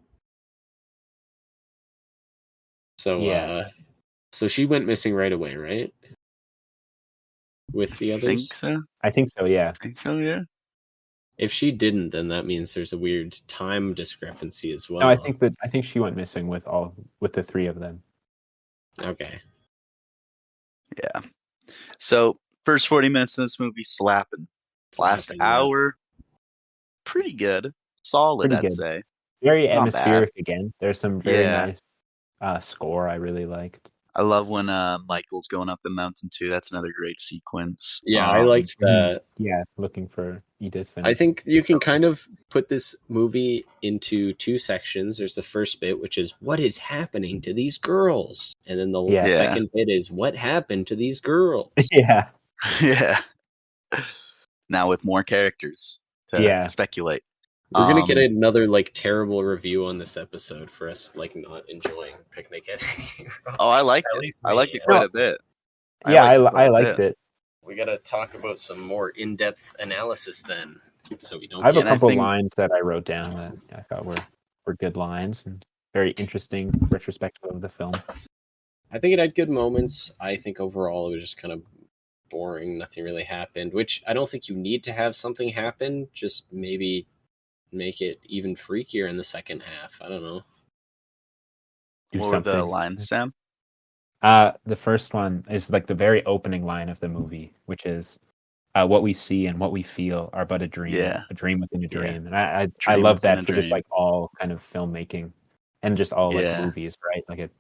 So Yeah. so she went missing right away, right? With the others? Think so? I think so, yeah. Think so, yeah. If she didn't, then that means there's a weird time discrepancy as well. No, I think she went missing with the three of them. Okay. Yeah. So first 40 minutes of this movie slapping. Last Slapping, yeah. hour, pretty good. Solid, Pretty I'd good. say. Very Not atmospheric again. There's some very Yeah. nice score I really liked. I love when Michael's going up the mountain too. That's another great sequence. Yeah, I liked that. Yeah, looking for Edith. And I think you can kind of put this movie into two sections. There's the first bit, which is what is happening to these girls, and then the Yeah. second bit is what happened to these girls. Yeah. Yeah. Now with more characters to Yeah. speculate. We're gonna get another like terrible review on this episode for us like not enjoying Picnic at Hanging Rock. Oh, I liked At it. least I me, liked it yeah. quite a bit. Yeah, I quite a liked bit. it. We gotta talk about some more in-depth analysis then, so we don't. I have a and I couple think- lines that I wrote down that I thought were good lines and very interesting retrospective of the film. I think it had good moments. I think overall it was just kind of boring. Nothing really happened, which I don't think you need to have something happen. Just maybe make it even freakier in the second half. I don't know. What were the lines, Sam? The first one is like the very opening line of the movie, which is what we see and what we feel are but a dream. Yeah. A dream within a Yeah. dream. And I Dream love within that a for just dream. like all kind of filmmaking and just all like Yeah. movies, right? Like a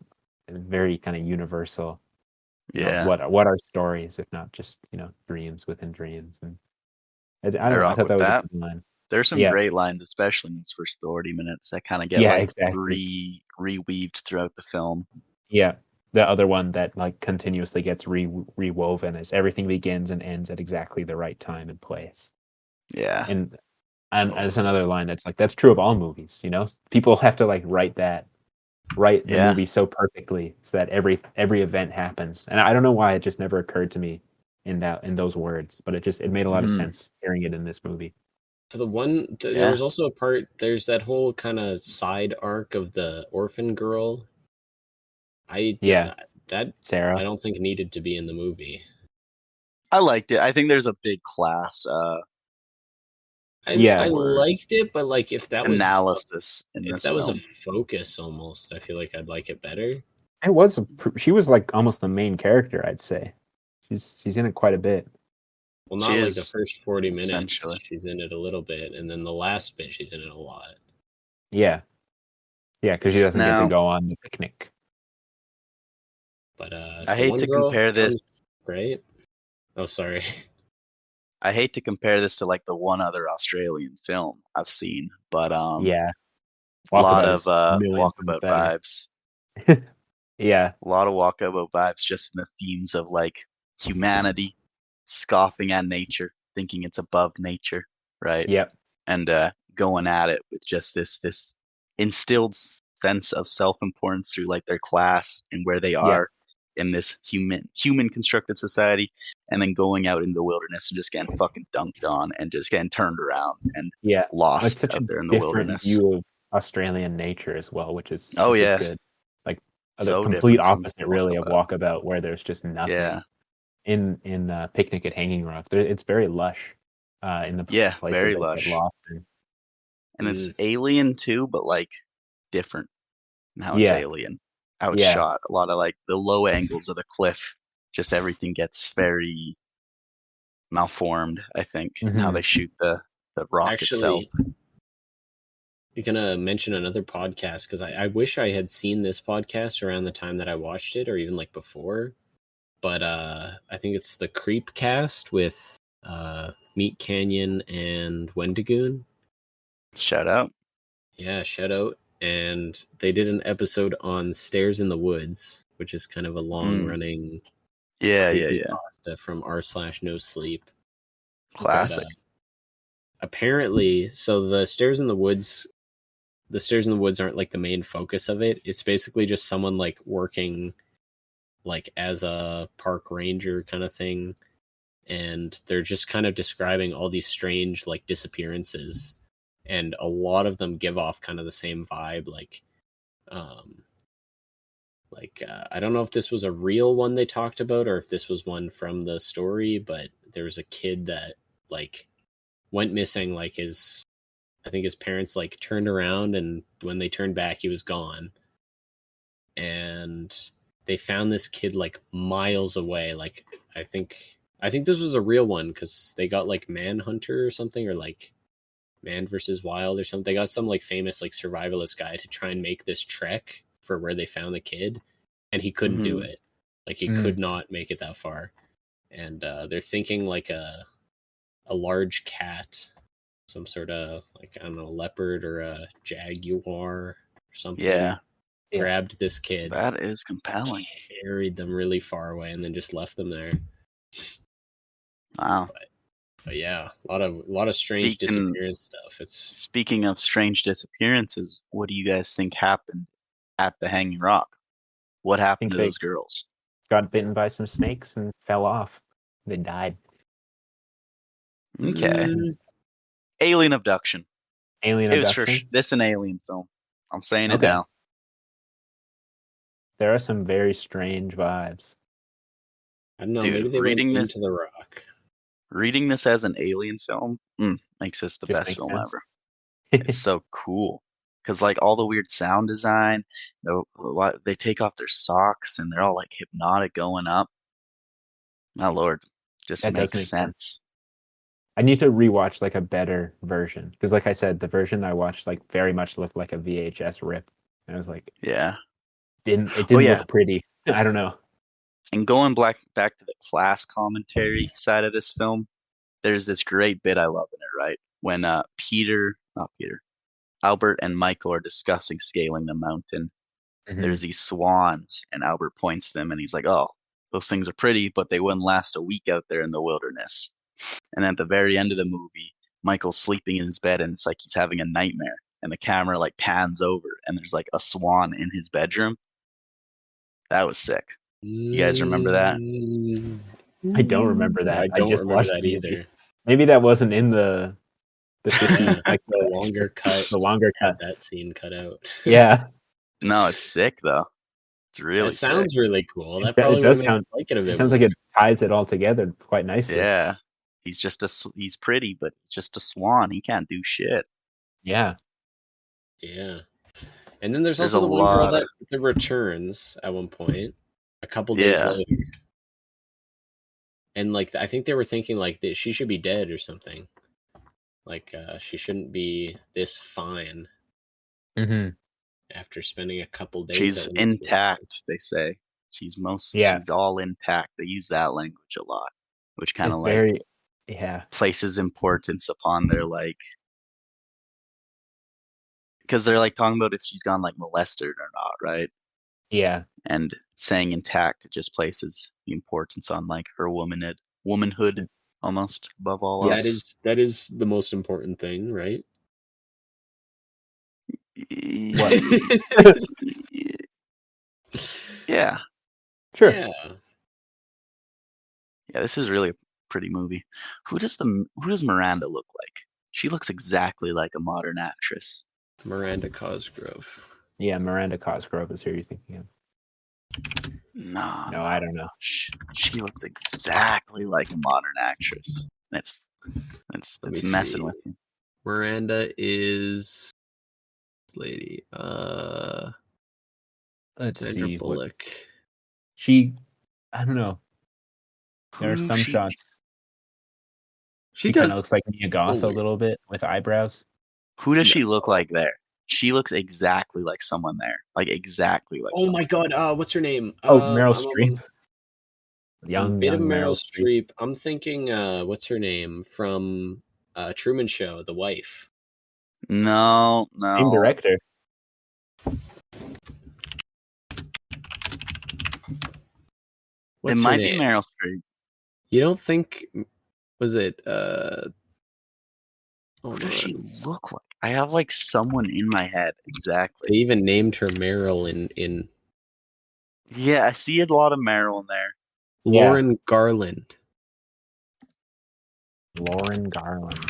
very kind of universal. you know, Yeah. what are stories if not just dreams within dreams? And I don't know, I rock thought that with was that. a good line. There's some Yeah. great lines, especially in those first 40 minutes that kind of get Yeah, like exactly. reweaved throughout the film. Yeah. The other one that like continuously gets rewoven is everything begins and ends at exactly the right time and place. Yeah. And there's another line that's like that's true of all movies, People have to like write the Yeah. movie so perfectly so that every event happens. And I don't know why it just never occurred to me in those words, but it made a lot of sense hearing it in this movie. So there was also a part. There's that whole kind of side arc of the orphan girl. Yeah. That Sarah. I don't think needed to be in the movie. I liked it. I think there's a big class I Yeah. liked it, but like if that was analysis in if this that was a film. focus almost, I feel like I'd like it better. It was she was like almost the main character, I'd say. She's in it quite a bit. Well, She not like the is, first 40 minutes. essentially. She's in it a little bit, and then the last bit she's in it a lot. Yeah. Yeah, because she doesn't get to Now, go on the picnic. But I the hate one to girl compare this. comes, right? Oh, sorry. I hate to compare this to like the one other Australian film I've seen, but Yeah. a lot Walkabout of is million times walkabout better. vibes. Yeah. A lot of walkabout vibes, just in the themes of like humanity, scoffing at nature, thinking it's above nature, right? Yep. And going at it with just this instilled sense of self-importance through like their class and where they Yep. are in this human constructed society, and then going out in the wilderness and just getting fucking dunked on and just getting turned around and Yeah. It's lost such a out there in the different wilderness. view of Australian nature as well, which is Oh, which is yeah. good. Like the So complete different from opposite, really, of Walkabout. Walkabout, where there's just nothing. Yeah, In Picnic at Hanging Rock, it's very lush. In the yeah, places very that get lush. lost in. And it's alien too, but like different in how it's Yeah. alien. How it's Yeah. shot. A lot of like the low angles of the cliff. Just everything gets very malformed, I think, in how Mhm. they shoot the rock itself. Actually, you're gonna mention another podcast because I wish I had seen this podcast around the time that I watched it, or even like before. But I think it's the Creepcast with Meat Canyon and Wendigoon. Shout out. Yeah, shout out. And they did an episode on Stairs in the Woods, which is kind of a long running Yeah. creepypasta from r/no sleep. Classic. But, apparently, so the Stairs in the Woods aren't like the main focus of it. It's basically just someone like working like as a park ranger kind of thing, and they're just kind of describing all these strange like disappearances, and a lot of them give off kind of the same vibe, I don't know if this was a real one they talked about or if this was one from the story, but there was a kid that like went missing. Like I think his parents like turned around, and when they turned back he was gone, and they found this kid like miles away. Like I think this was a real one because they got like Manhunter or something, or like Man versus Wild or something. They got some like famous like survivalist guy to try and make this trek for where they found the kid, and he couldn't do it. Like he could not make it that far. And they're thinking like a large cat, some sort of like, I don't know, leopard or a jaguar or something. Yeah. Grabbed this kid. That is compelling. Carried them really far away and then just left them there. Wow. But yeah, a lot of strange disappearance stuff. Speaking of strange disappearances, what do you guys think happened at the Hanging Rock? What happened to those girls? Got bitten by some snakes and fell off. They died. Okay. Alien abduction. Alien abduction? This is an alien film. I'm saying it now. There are some very strange vibes. I don't know. Dude, maybe they went into the rock. Reading this as an alien film makes this the best film ever. It's so cool because like all the weird sound design, they take off their socks and they're all like hypnotic going up. My lord, just makes sense. I need to rewatch like a better version because, like I said, the version I watched like very much looked like a VHS rip, and I was like, yeah, it didn't look pretty. I don't know. And going back to the class commentary side of this film, there's this great bit I love in it, right? When Albert and Michael are discussing scaling the mountain. There's these swans, and Albert points them, and he's like, "Oh, those things are pretty, but they wouldn't last a week out there in the wilderness." And at the very end of the movie, Michael's sleeping in his bed, and it's like he's having a nightmare, and the camera like pans over, and there's like a swan in his bedroom. That was sick. You guys remember that? I don't remember that. I don't remember that either. Maybe that wasn't in the 50s, like the longer cut. The longer cut. That scene cut out. Yeah. No, it's sick though. It's really. It sounds really cool. That probably does sound like it a bit. It sounds like it ties it all together quite nicely. Yeah, he's pretty, but he's just a swan. He can't do shit. Yeah. Yeah. And then there's There's also a the one girl lot that returns at one point, a couple days later. And like I think they were thinking like that she should be dead or something. Like she shouldn't be this fine after spending a couple days. She's intact, they say. She's all intact. They use that language a lot, which kind of like places importance upon their like, because they're like talking about if she's gone like molested or not, right? Yeah. And saying intact, it just places the importance on like her womanhood almost above all else. That is the most important thing, right? What? Yeah. Sure. Yeah. Yeah, this is really a pretty movie. Who does Miranda look like? She looks exactly like a modern actress. Miranda Cosgrove. Yeah, Miranda Cosgrove is who you're thinking of. No, I don't know. She looks exactly like a modern actress. That's messing with you. Miranda is lady. Let's Sandra see. Bullock. I don't know. There are some shots. She kind of looks like Mia Goth a little bit with eyebrows. Who does she look like there? She looks exactly like someone there. Like exactly like someone. My god, what's her name? Meryl Streep. Young Meryl Streep. I'm thinking what's her name from Truman Show, the wife. No. Same director. It might be Meryl Streep. You don't think was it what does she look like? I have like someone in my head exactly. They even named her Meryl in Yeah, I see a lot of Meryl in there. Lauren Garland. Lauren Garland.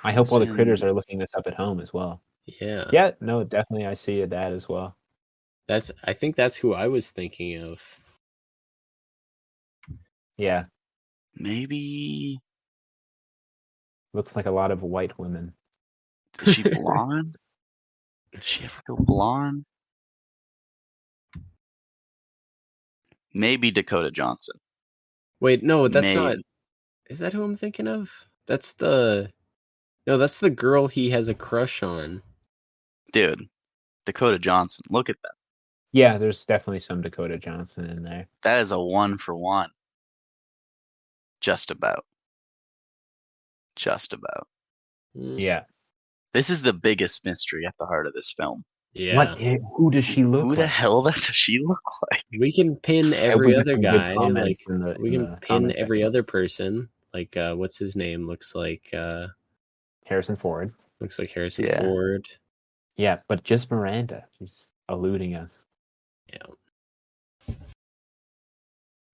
I hope all the critters are looking this up at home as well. Yeah. Yeah, no, definitely I see that as well. I think that's who I was thinking of. Yeah. Maybe. Looks like a lot of white women. Is she blonde? Does she ever go blonde? Maybe Dakota Johnson. Wait, no, that's not. Is that who I'm thinking of? That's the girl he has a crush on. Dude, Dakota Johnson. Look at that. Yeah, there's definitely some Dakota Johnson in there. That is a 1-for-1. Just about. Yeah. This is the biggest mystery at the heart of this film. Yeah. Who does she look like? Who the hell does she look like? We can pin every other guy. Like we can pin every section. other person. Like what's his name? Looks like Harrison Ford. Looks like Harrison Ford. Yeah, but just Miranda. She's eluding us. Yeah.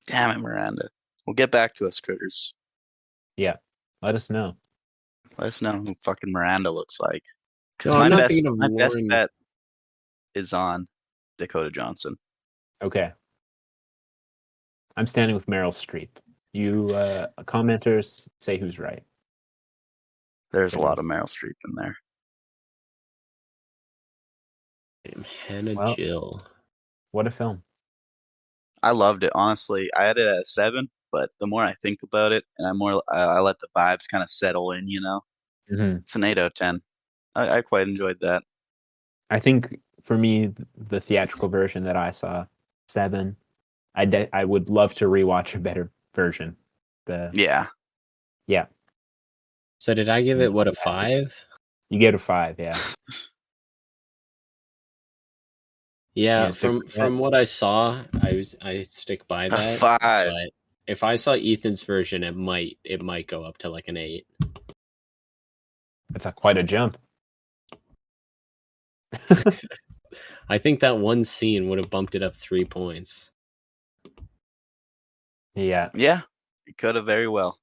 Damn it, Miranda. We'll get back to us, critters. Yeah. Let us know. Let us know who fucking Miranda looks like. Because my best bet is on Dakota Johnson. Okay. I'm standing with Meryl Streep. You commenters say who's right. There's a lot of Meryl Streep in there. Hannah Jill. What a film. I loved it, honestly. I had it at a 7, but the more I think about it, and I let the vibes kind of settle in, you know? Mm-hmm. It's an 8 out of 10. I quite enjoyed that. I think for me, the theatrical version that I saw, 7. I would love to rewatch a better version. Yeah. So did I give it a 5? You gave it a 5, yeah. Yeah, from what I saw, I stick by that. A 5. But if I saw Ethan's version, it might go up to like an 8. That's quite a jump. I think that one scene would have bumped it up 3 points. Yeah. Yeah, it could have very well.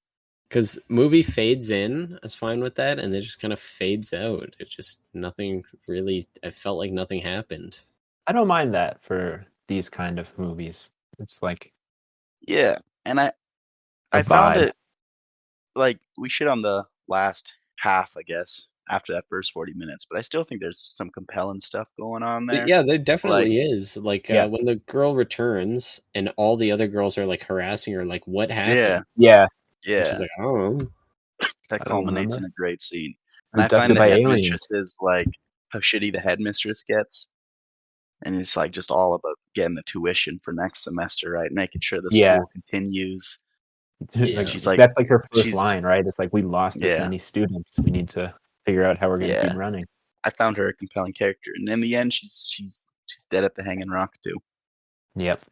Because movie fades in, I was fine with that, and it just kind of fades out. It just nothing really. I felt like nothing happened. I don't mind that for these kind of movies. It's like Yeah, and The I found vibe. it like we shit on the last half, I guess, after that first 40 minutes, but I still think there's some compelling stuff going on there. Yeah, there Like, definitely is. Like Yeah. when the girl returns and all the other girls are like harassing her, like what yeah, happened? Yeah. And yeah, she's like, I don't know. that I don't culminates in remember. a great scene. And I find Abducted the by aliens. headmistress is like how shitty the headmistress gets. And it's like just all about getting the tuition for next semester, right? Making sure the Yeah. school continues. Yeah. She's like, That's like her first she's, line, right? It's like, we lost this yeah, many students. We need to figure out how we're going to keep yeah. running. I found her a compelling character. And in the end, she's dead at the Hanging Rock, too. Yep.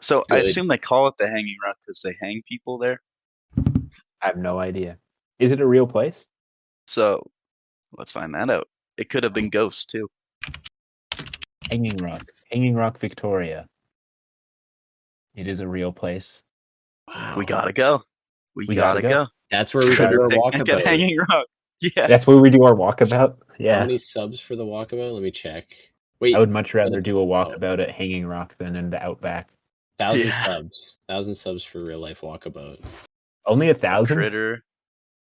So I Good. assume they call it the Hanging Rock because they hang people there. I have no idea. Is it a real place? So let's find that out. It could have been ghosts, too. Hanging Rock. Hanging Rock, Victoria. It is a real place. Wow. We gotta go. We We gotta gotta go. go. That's where we can do our Picnic at walkabout. Hanging Rock. Yeah. That's where we do our walkabout. How Yeah. many subs for the walkabout? Let me check. Wait, I would much rather the- do a walkabout at Hanging Rock than in the Outback. 1,000 Yeah. subs. 1,000 subs for real life walkabout. Only 1,000?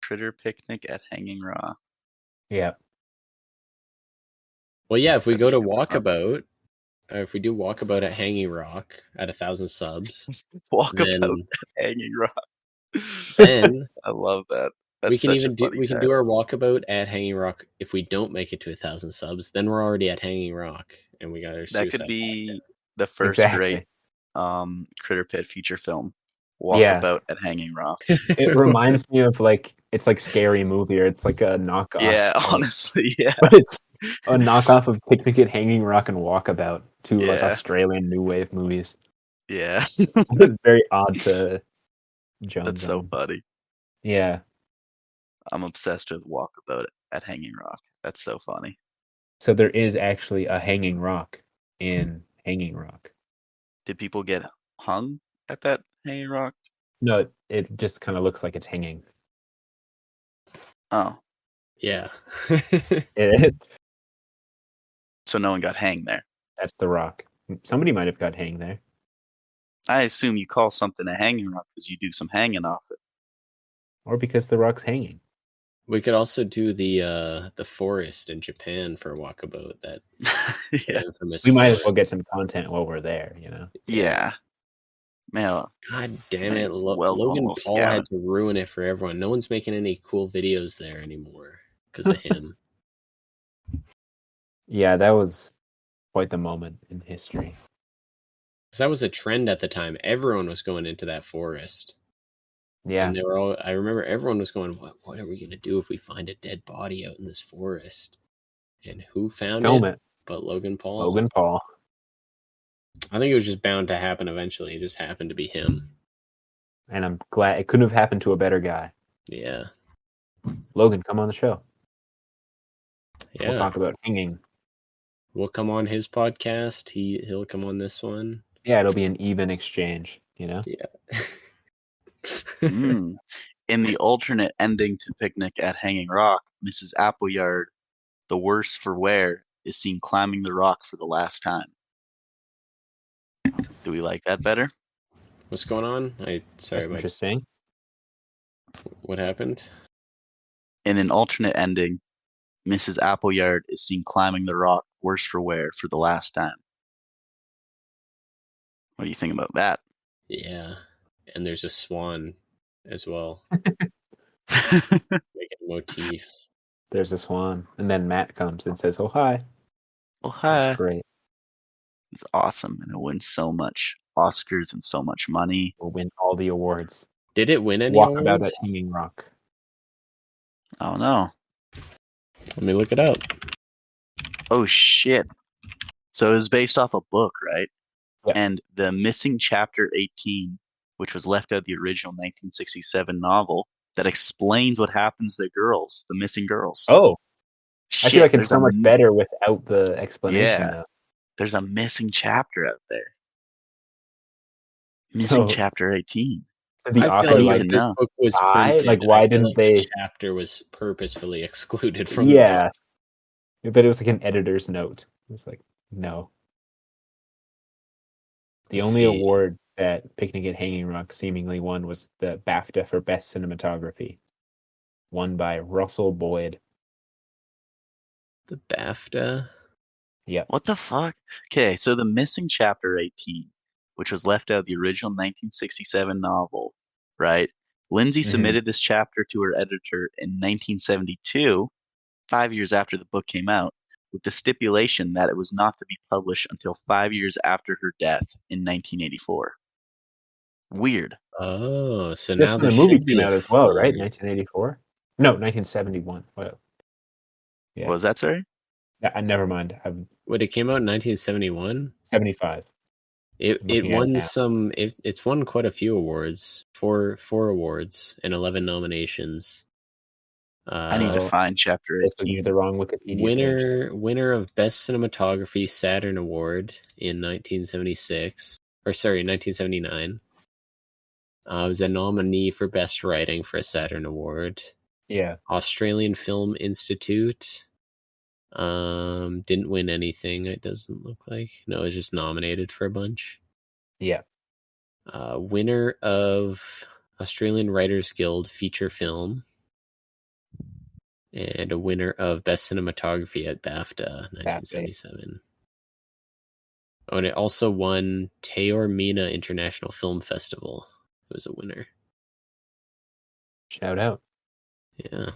Critter picnic at Hanging Rock. Yeah. Well, yeah, if we That'd go be to super fun. walkabout, if we do walkabout at Hanging Rock at 1,000 subs, Walkabout then at Hanging Rock. then I love that. That's we can such even a do funny we can do title. our walkabout at Hanging Rock. If we don't make it to 1,000 subs, then we're already at Hanging Rock and we got our That suicide could be podcast. the first great Exactly. Critterpit feature film. Yeah. Walkabout at Hanging Rock. It reminds me of like, it's like Scary Movie, or it's like a knockoff. Yeah, of- honestly, yeah. But it's a knockoff of Picnic at Hanging Rock and Walkabout, two like Yeah. Australian new wave movies. Yeah. It's very odd to Jones That's so on. funny. Yeah. I'm obsessed with Walkabout at Hanging Rock. That's so funny. So there is actually a Hanging Rock in Hanging Rock. Did people get hung at that Hanging Rock? No, it just kind of looks like it's hanging. Oh, Yeah. so no one got hanged there. That's the rock. Somebody might have got hanged there. I assume you call something a hanging rock because you do some hanging off it. Or because the rock's hanging. We could also do the forest in Japan for a walkabout. That Yeah. infamous. We might as forest. well get some content while we're there, you know? Yeah. Man, God damn Man, it! it's well Logan almost Paul scouted. had to ruin it for everyone. No one's making any cool videos there anymore because of him. Yeah, that was quite the moment in history. Because that was a trend at the time. Everyone was going into that forest. Yeah. And they were all. I remember everyone was going, "What are we gonna do if we find a dead body out in this forest?" And who found Film it? it. But Logan Paul. Logan Paul. I think it was just bound to happen eventually. It just happened to be him. And I'm glad it couldn't have happened to a better guy. Yeah. Logan, come on the show. Yeah. We'll talk about hanging. We'll come on his podcast. He'll come on this one. Yeah, it'll be an even exchange, you know? Yeah. In the alternate ending to Picnic at Hanging Rock, Mrs. Appleyard, the worse for wear, is seen climbing the rock for the last time. Do we like that better? What's going on? That's interesting. What happened? In an alternate ending, Mrs. Appleyard is seen climbing the rock, worse for wear, for the last time. What do you think about that? Yeah. And there's a swan as well. Make it a motif. There's a swan. And then Matt comes and says, oh, hi. Well, hi. That's great. It's awesome, and it wins so much Oscars and so much money. We'll win all the awards. Did it win any Walkabout awards? at Hanging Rock. Oh, no. Let me look it up. Oh, shit. So it was based off a book, right? Yeah. And the missing chapter 18, which was left out of the original 1967 novel, that explains what happens to the girls, the missing girls. Oh, Shit, I feel like it's there's so much better without the explanation. Yeah. Though. There's a missing chapter out there. Missing chapter 18. The I author, feel need like to this know. book was Why? printed. Like, and why I feel didn't like they? the chapter was purposefully excluded from the Yeah, book. but it was like an editor's note. It was like, no. The Let's only see. award that Picnic at Hanging Rock seemingly won was the BAFTA for Best Cinematography, won by Russell Boyd. The BAFTA? Yep. What the fuck? Okay, so the missing chapter 18, which was left out of the original 1967 novel, right? Lindsay submitted this chapter to her editor in 1972, 5 years after the book came out, with the stipulation that it was not to be published until 5 years after her death in 1984. Weird. Oh, so This now when the this movie should be came a out as well, right? full- 1984? No, 1971. Well, yeah. What was that, sorry? Never mind. I'm Wait, it came out in 1971? 75. It Looking at it won now. some. It's won quite a few awards. Four awards and 11 nominations. I need to Oh, find chapter Just looking at 18. the wrong Wikipedia page. Winner of Best Cinematography Saturn Award in 1976. Or sorry, 1979. Was a nominee for Best Writing for a Saturn Award. Yeah. Australian Film Institute. Didn't win anything, it doesn't look like. No, it was just nominated for a bunch. Yeah. Winner of Australian Writers Guild feature film. And a winner of Best Cinematography at BAFTA 1977. Oh, and it also won Taormina International Film Festival. It was a winner. Shout out. Yeah.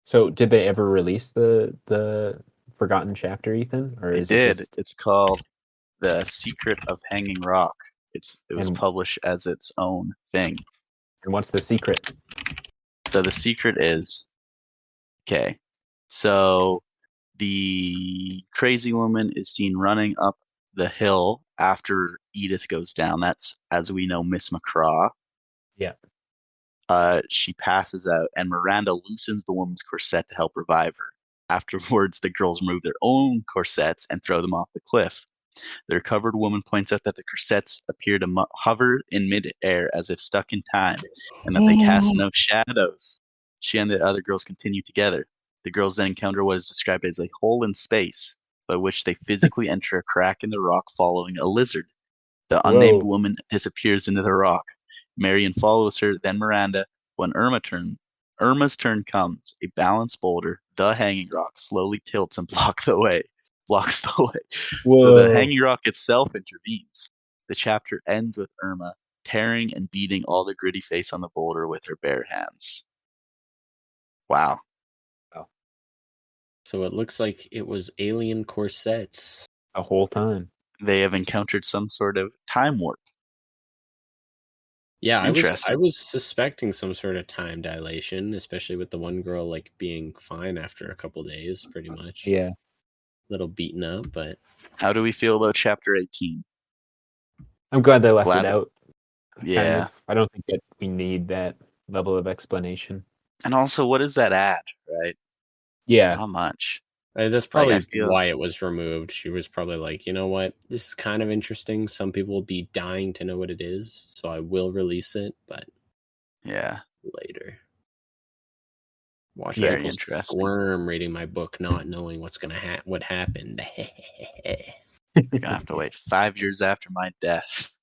So, did they ever release the forgotten chapter, Ethan, or It is it did. just? It's called The Secret of Hanging Rock. It was And- published as its own thing. And what's the secret? So the secret is, okay, so the crazy woman is seen running up the hill after Edith goes down. That's, as we know, Miss McCraw. Yeah. She passes out, and Miranda loosens the woman's corset to help revive her. Afterwards, the girls remove their own corsets and throw them off the cliff. The recovered woman points out that the corsets appear to hover in midair as if stuck in time, and that they cast no shadows. She and the other girls continue together. The girls then encounter what is described as a hole in space, by which they physically enter a crack in the rock following a lizard. The unnamed woman disappears into the rock. Marion follows her, then Miranda. When Irma's turn comes, a balanced boulder, the hanging rock, slowly tilts and blocks the way. So the hanging rock itself intervenes. The chapter ends with Irma tearing and beating all the gritty face on the boulder with her bare hands. Wow. So it looks like it was alien corsets. The whole time. They have encountered some sort of time warp. Yeah, I Interesting. was suspecting some sort of time dilation, especially with the one girl like being fine after a couple days, pretty much. Yeah. Little beaten up, but How do we feel about chapter 18? I'm glad they left Glad it it- out. Yeah. Kind of. I don't think that we need that level of explanation. And also, what does that add, right? Yeah. Not much. that's probably I feel- why it was removed. She was probably like, you know what, this is kind of interesting. Some people will be dying to know what it is, so I will release it, but Yeah. later. Watch Very people interesting. squirm reading my book, not knowing what happened. You're gonna have to wait 5 years after my death.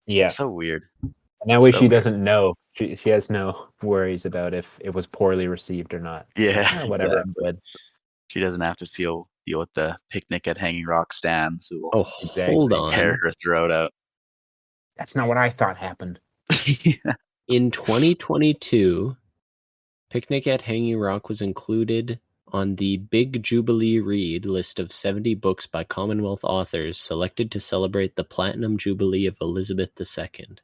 Yeah. So weird. And that way So she weird. doesn't know. She has no worries about if it was poorly received or not. Yeah, Whatever. exactly. I'm good. She doesn't have to deal with the picnic at Hanging Rock stands who will Oh, hold on. tear her throat out. That's not what I thought happened. In 2022, Picnic at Hanging Rock was included on the Big Jubilee Read list of 70 books by Commonwealth authors selected to celebrate the Platinum Jubilee of Elizabeth II.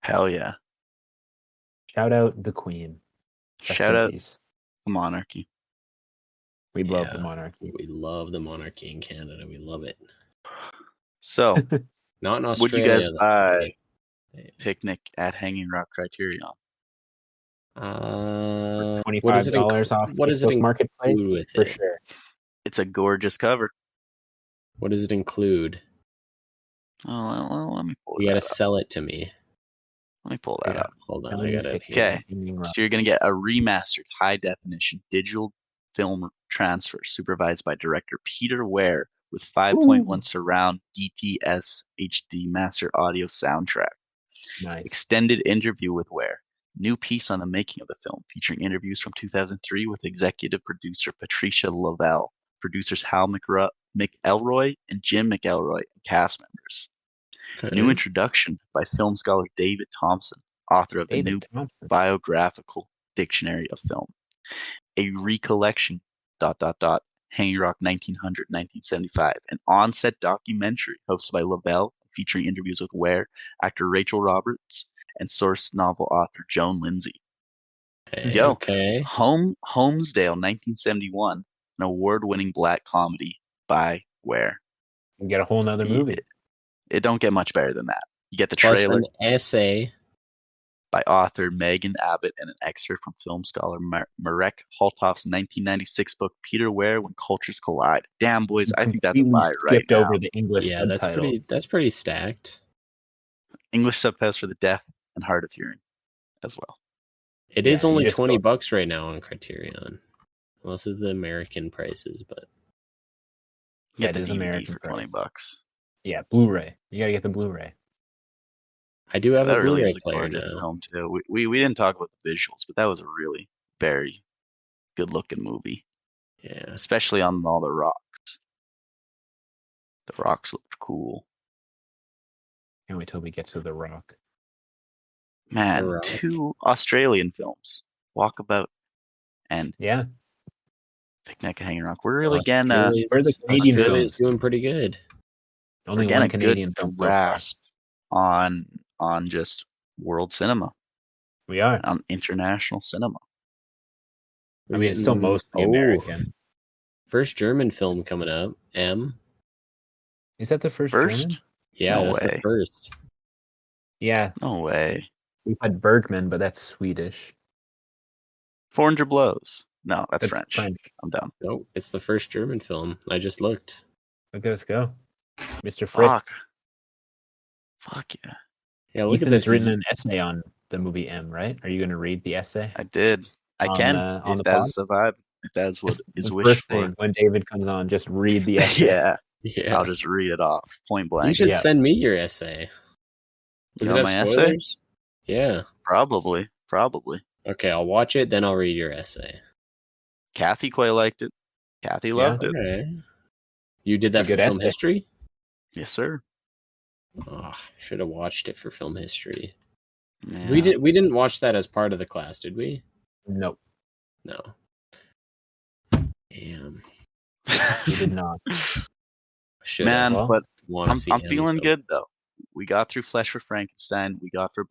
Hell yeah. Shout out the Queen. Rest Shout in out peace. the monarchy. We love the Yeah. monarchy. We love the monarchy in Canada. We love it. So, Not in Australia. would you guys though. buy Picnic at Hanging Rock Criterion? What does it $25 off what does it Facebook Marketplace include with for it? sure. It's a gorgeous cover. What does it include? Oh, let me pull You that gotta up. sell it to me. Let me pull that Yeah. up. Hold on, Telling I you got it. Picnic here. Okay. at Hanging Rock. So you're going to get a remastered high definition digital film transfer supervised by director Peter Ware with 5.1 surround DTS HD master audio soundtrack. Nice. Extended interview with Ware. New piece on the making of the film, featuring interviews from 2003 with executive producer Patricia Lovell, producers Hal McElroy and Jim McElroy, and cast members. Okay. New introduction by film scholar David Thompson, author of the new biographical dictionary of film. A recollection, Hanging Rock 1900-1975, an on-set documentary hosted by Lovell, featuring interviews with Ware, actor Rachel Roberts, and source novel author Joan Lindsay. Okay. Homesdale 1971, an award-winning black comedy by Ware. You get a whole nother movie. It don't get much better than that. You get the Plus trailer. an essay By author Megan Abbott and an excerpt from film scholar Marek Holtoff's 1996 book Peter Ware, When Cultures Collide. Damn, boys, I think that's a buy right now. Over the English subtitle. That's pretty stacked. English subtitles for the deaf and hard of hearing as well. It is only $20 right now on Criterion. Most of the American prices, but you get the DVD American for $20. Yeah, Blu-ray. You gotta get the Blu-ray. I do have a Blu-ray really player now. Film too. We didn't talk about the visuals, but that was a really very good-looking movie. Yeah, especially on all the rocks. The rocks looked cool. Can't wait till we get to The Rock. Man, Rock. 2 Australian films, Walkabout and Picnic at Hanging Rock. We're really getting we're the Canadian films doing pretty good. Only one Canadian film grasp on just world cinema. We are on international cinema. I mean, it's still mostly American. First German film coming up. M. Is that the first German? Yeah, that's the first. Yeah. No way. We've had Bergman, but that's Swedish. 400 Blows. No, that's French. I'm done. No, it's the first German film. I just looked. Look at us go. Mr. Fritz. Fuck yeah. Yeah, look Ethan at this. Has written an essay on the movie M, right? Are you going to read the essay? I did. I can. If that's the vibe. If that's what is wish for. When David comes on, just read the essay. Yeah. I'll just read it off. Point blank. You should send me your essay. Does it have my essay? Yeah. Probably. Okay, I'll watch it, then I'll read your essay. Kathy quite liked it. Kathy loved it. Okay. You did that for film history? Yes, sir. Oh, should have watched it for film history. Yeah. We didn't watch that as part of the class, did we? Nope. No. Damn. We did not. But I'm feeling good though. We got through Flesh for Frankenstein. We got through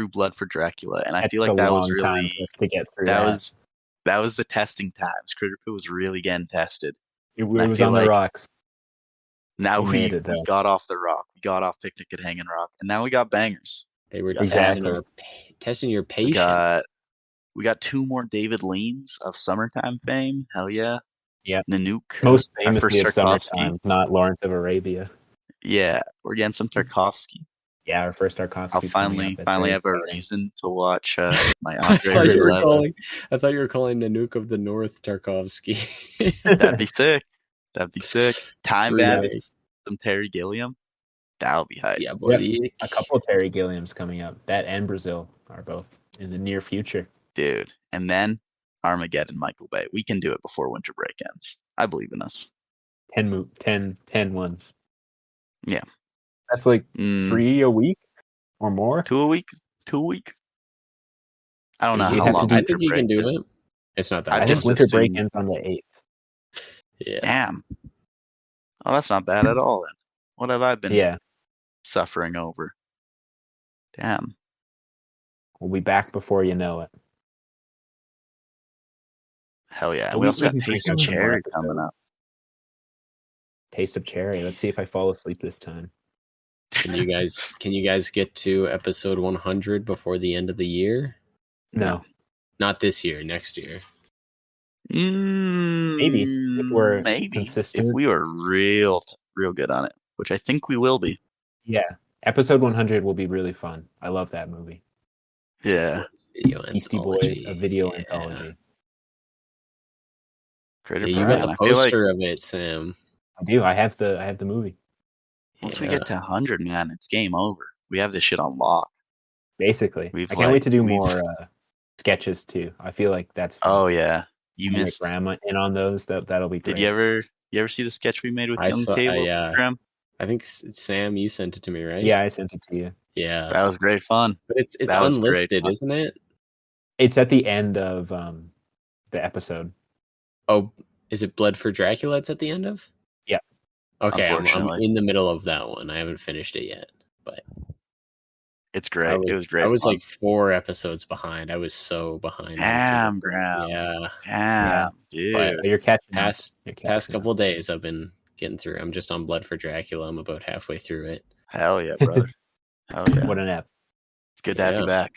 Blood for Dracula, and I feel like that was really to get through that was the testing times. Critterpit was really getting tested. It was on the rocks. Now we got off the rock. We got off Picnic at Hanging Rock, and now we got bangers. They were testing your patience. We got 2 more David Leans of Summertime fame. Hell yeah. Yeah. Nanook. Most famously of Summertime, not Lawrence of Arabia. Yeah. We're getting some Tarkovsky. Yeah, our first Tarkovsky. I'll finally have a reason to watch my Andre. I thought you were calling Nanook of the North Tarkovsky. That'd be sick. Time Bandits, some Terry Gilliam. That would be hype. Yeah, buddy. Yep. A couple of Terry Gilliams coming up. That and Brazil are both in the near future. Dude. And then Armageddon, Michael Bay. We can do it before winter break ends. I believe in us. 10 ones. Yeah. That's like 3 a week or more. 2 a week. I don't know how long. I think you can do it. It's not that. I think winter break ends on the 8th. Yeah. Damn. Oh, that's not bad at all. Then what have I been suffering over? Damn. We'll be back before you know it. Hell yeah! We also got Taste of Cherry coming up. Taste of Cherry. Let's see if I fall asleep this time. Can you guys get to episode 100 before the end of the year? No. Not this year, next year. Maybe if we're consistent. If we were real good on it, which I think we will be. Yeah. Episode 100 will be really fun. I love that movie. Yeah. Beastie Boys, a video anthology. You got the poster of it, Sam. I do. I have the movie. Once we get to 100, man, it's game over. We have this shit on lock. Basically, We've I can't wait to do we've- more sketches too. I feel like that's fun. Oh yeah, you Get missed. grandma in on those. That'll be great. Did you ever see the sketch we made with I Young saw. Cable? Yeah, Graham? I think Sam, you sent it to me, right? Yeah, I sent it to you. Yeah, That was great fun. but it's That was great unlisted, fun. isn't it? It's at the end of the episode. Oh, is it Blood for Dracula? It's at the end of. Yeah. Okay, I'm Unfortunately. in the middle of that one. I haven't finished it yet, but It's great. It was great. I was fun. like 4 episodes behind. I was so behind. Damn, Graham. Yeah. Damn, dude. But You're catching up. past You're catching past up. couple of days, I've been getting through. I'm just on Blood for Dracula. I'm about halfway through it. Hell yeah, brother. Hell yeah. What an app. It's good to have you Yeah. back.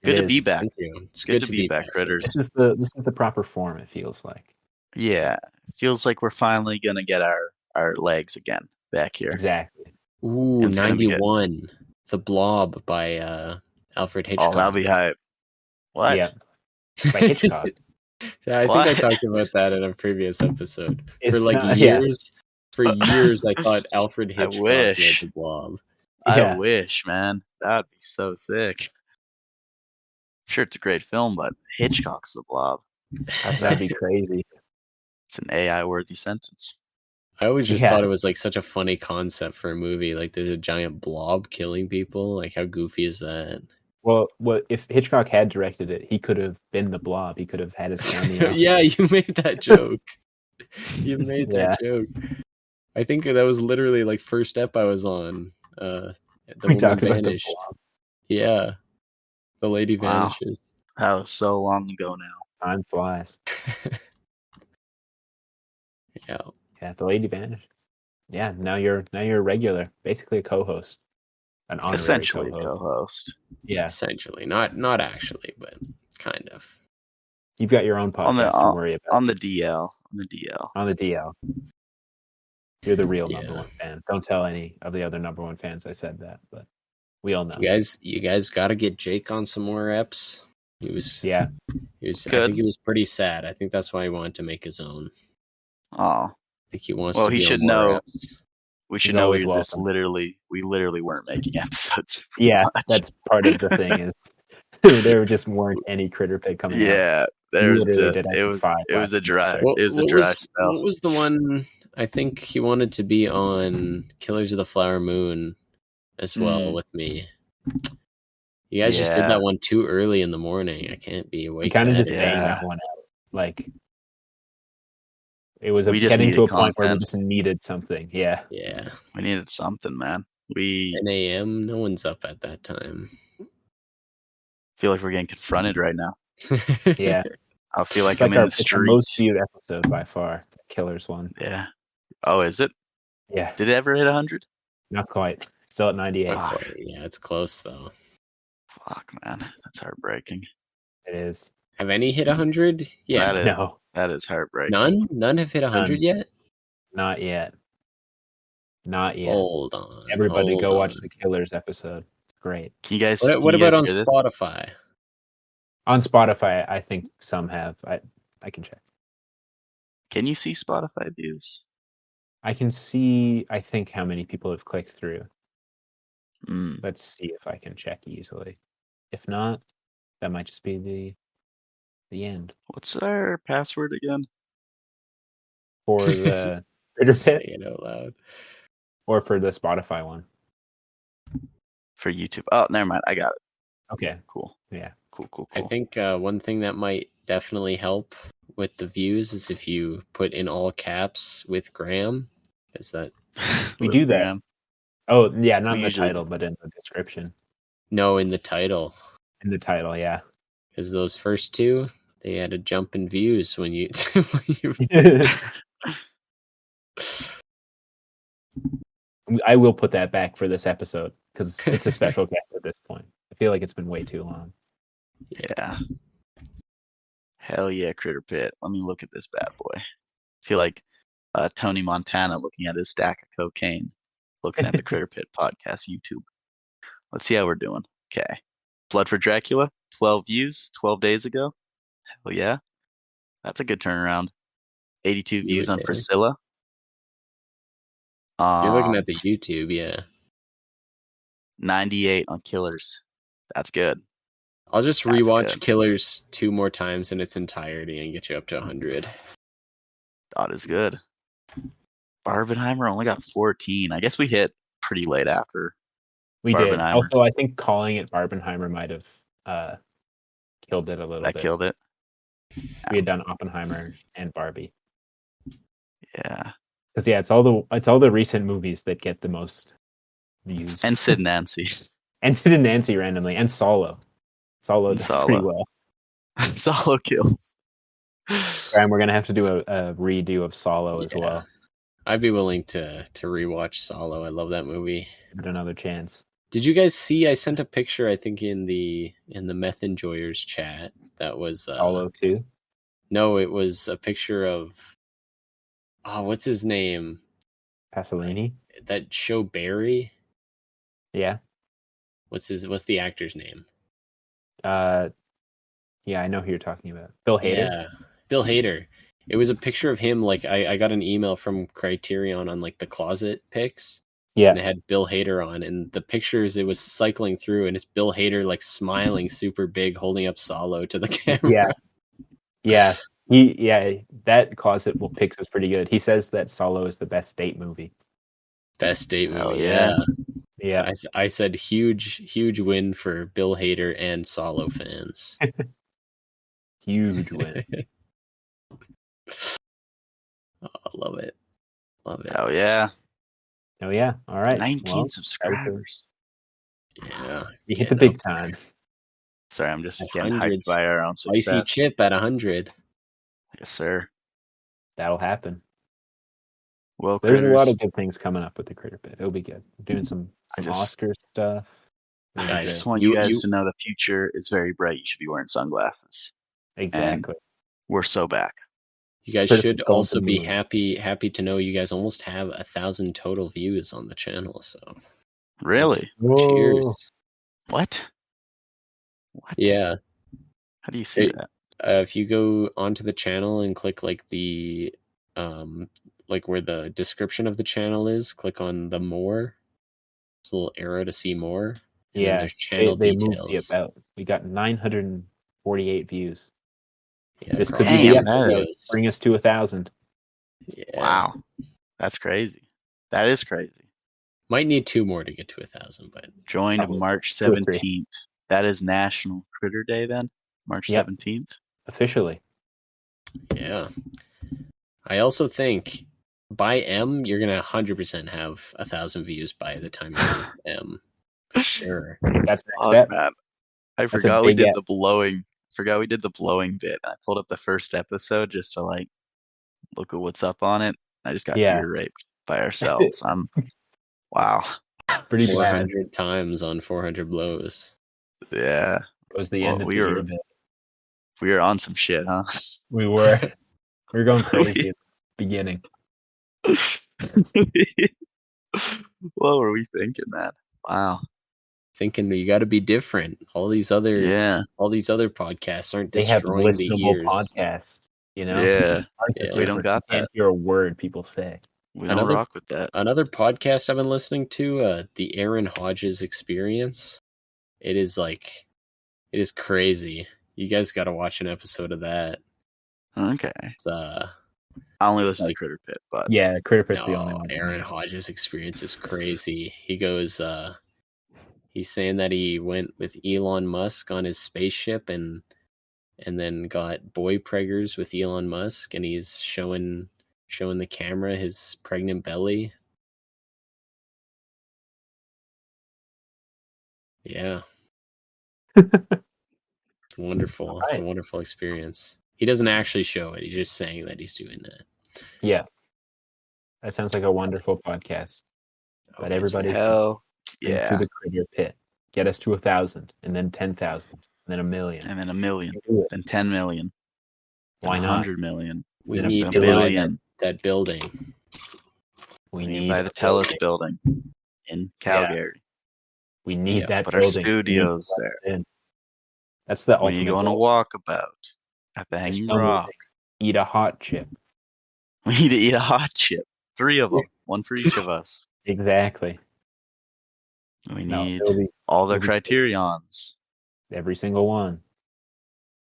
Good to is. be back. Thank you. It's Good to be back, critters. This is the proper form. It feels like Yeah, feels like we're finally gonna get our legs again back here. exactly. Ooh, It's gonna be good. 91. The Blob by Alfred Hitchcock. Oh, that'll be hype. What? Yeah, by Hitchcock. Yeah, I What? think I talked about that in a previous episode. It's For not- years, for years, I thought Alfred I Hitchcock wish. made the Blob. I Yeah. wish, man. That would be so sick. Sure, it's a great film, but Hitchcock's the Blob. That'd be crazy. It's an AI-worthy sentence. I always just Yeah. thought it was like such a funny concept for a movie. Like, there's a giant blob killing people. Like, how goofy is that? Well, if Hitchcock had directed it, he could have been the Blob. He could have had his cameo. Yeah, you made that joke. You made that Yeah. joke. I think that was literally like first ep I was on. The We woman talked about the vanished. Blob. Yeah, the lady Wow. vanishes. That was so long ago now. Time flies. Yeah, Yeah, the lady vanished. Yeah, now you're a regular, basically a co-host, an honorary Essentially a co-host. co-host. Yeah, essentially, not actually, but kind of. you've got your own On the- podcast to worry about. On the DL. On the DL. On the DL, you're the real number Yeah. one fan. Don't tell any of the other number one fans I said that, but we all know. You guys got to get Jake on some more eps. He was Yeah, I Good. think he was pretty sad. I think that's why he wanted to make his own. Oh, I think he wants Well, to he be should on more know. eps. we should He's know always we just welcome. literally weren't making episodes. yeah, much. that's part of the thing is there just weren't any Critterpit coming out. Yeah, there was Literally just, did, I it think, was 5 it was a last dry week. What, it was a what dry was spell. what was the one? I think he wanted to be on Killers of the Flower Moon as well with me. You guys just did Yeah. that one too early in the morning. I can't be awake. We kind of to just edit. banged Yeah. that one out. Like it was We just getting to needed a point where we content. just needed something. Yeah, Yeah, We needed something, man. We 10 a.m. No one's up at that time. feel like we're getting confronted right now. yeah. I feel like It's I'm in the it's our most streets. viewed episode by far. The Killers one. Yeah. Oh, is it? Yeah, Did it ever hit 100? not quite. Still at 98. Fuck. Yeah, it's close though. Fuck, man. That's heartbreaking. It is. Have any hit 100? Yeah, That is No, that is heartbreaking. none have hit 100 None. yet. not yet. Not yet. Hold on. Everybody hold go watch on. the Killers episode. It's great. Can you guys What can you about guys on hear this? Spotify? On Spotify, I think some have. I can check. Can you see Spotify views? I can see, I think, how many people have clicked through. Mm. Let's see if I can check easily. If not, that might just be the end What's our password again? for the Critterpit Say it out loud. or for the Spotify one. For YouTube. Oh, never mind. I got it. Okay. Cool. Yeah. Cool. I think one thing that might definitely help with the views is if you put in all caps with Graham. Is that We With do that. Graham. Oh, yeah, not We in the usually title, but in the description. no in the title? In the title, yeah. Because those first two, they had a jump in views when you I will put that back for this episode because it's a special guest at this point. I feel like it's been way too long. Yeah. Hell yeah, Critterpit. Let me look at this bad boy. I feel like Tony Montana looking at his stack of cocaine, looking at the Critterpit podcast YouTube. Let's see how we're doing. Okay. Blood for Dracula, 12 views 12 days ago. Hell yeah. That's a good turnaround. 82 You views were on there. Priscilla. You're looking at the YouTube, yeah. 98 on Killers. That's good. I'll just rewatch Killers 2 more times in its entirety and get you up to 100. That is good. Barbenheimer only got 14. I guess we hit pretty late after. We did. Also, I think calling it Barbenheimer might have killed it a little bit. That killed it. We had done Oppenheimer and Barbie. Yeah. Because it's all the recent movies that get the most views. And Sid and Nancy. And Sid and Nancy randomly. And Solo. Solo does pretty well. Solo kills. And we're gonna have to do a redo of Solo as well. I'd be willing to rewatch Solo. I love that movie. Give it another chance. Did you guys see? I sent a picture. I think in the Meth Enjoyers chat. That was Solo 2. No, it was a picture of. Oh, what's his name? Pasolini. That show Barry. Yeah. What's the actor's name? Yeah, I know who you're talking about. Bill Hader. Yeah, Bill Hader. It was a picture of him. Like I got an email from Criterion on like the closet pics. Yeah. And it had Bill Hader on, and the pictures it was cycling through, and it's Bill Hader like smiling super big, holding up Solo to the camera. Yeah. That closet pics is pretty good. He says that Solo is the best date movie. Best date movie. Oh, yeah. Yeah. I said huge win for Bill Hader and Solo fans. Huge win. Oh, love it. Oh yeah. Oh yeah. All right. 19 subscribers. Yeah. You hit the big time. Sorry, I'm just getting hyped by our own success. Spicy chip at 100. Yes, sir. That'll happen. Well, there's a lot of good things coming up with the Critterpit. It'll be good. We're doing some Oscar stuff. I just want you guys to know the future is very bright. You should be wearing sunglasses. Exactly. And we're so back. You guys should also be happy to know you guys almost have 1,000 total views on the channel. So really, cheers. What? Yeah. How do you see that? If you go onto the channel and click like the like where the description of the channel is, click on the more. This little arrow to see more. And yeah, there's channel they details. moved the about. We got 948 views. Yeah, this could be the episode. Bring us to 1,000. Yeah. Wow, that's crazy. That is crazy. Might need 2 more to get to 1,000, but joined March 17th. That is National Critter Day then? March 17th? Officially. Yeah. I also think by M, you're going to 100% have 1,000 views by the time you're M. For sure. That's the next step. Man. I forgot we did the blowing. Forgot we did the blowing bit. I pulled up the first episode just to like look at what's up on it. I just got ear raped by ourselves. Wow. Pretty 400 times on 400 blows. Yeah. It was the end of the year bit. We were on some shit, huh? We were. We were going crazy at the beginning. What were we thinking, man? Wow. Thinking you got to be different. All these other podcasts aren't destroying the ears. Podcasts, you know. Yeah, we don't got that. Can't hear a word people say. We don't rock with that. Another podcast I've been listening to, the Aaron Hodges Experience. It is crazy. You guys got to watch an episode of that. Okay. It's, I only listen to Critterpit, but yeah, Critterpit's the only one. Aaron Hodges Experience is crazy. He goes. He's saying that he went with Elon Musk on his spaceship and then got boy preggers with Elon Musk, and he's showing the camera his pregnant belly. Yeah. It's wonderful. Right. It's a wonderful experience. He doesn't actually show it. He's just saying that he's doing that. Yeah. That sounds like a wonderful podcast. But everybody to the Critter Pit. Get us to 1,000, and then 10,000, and then 1 million. And then 1 million. Then 10 million. Why not? 100 million. We need to buy that building. We need to buy the Telus building in Calgary. Yeah. We need that put building. Our studios there. That's the ultimate. We need to go on a walkabout at the Hanging Rock. Eat a hot chip. We need to eat a hot chip. 3 of them. one for each of us. Exactly. We No, need it'll be all the it'll be criterions. every single one.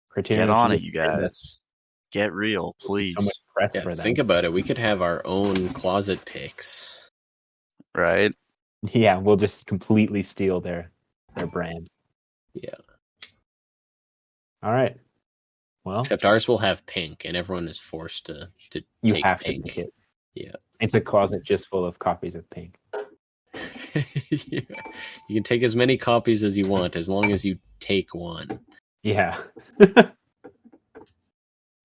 Criterion, Get if on you it, you guys. Get real, so much please. press Yeah, for them. think about it. We could have our own closet picks. Right? Yeah, we'll just completely steal their brand. Yeah. All right. Well, Except ours will have pink, and everyone is forced to you take have pink. to pick it. Yeah. It's a closet just full of copies of Pink. Yeah. You can take as many copies as you want, as long as you take one. Yeah.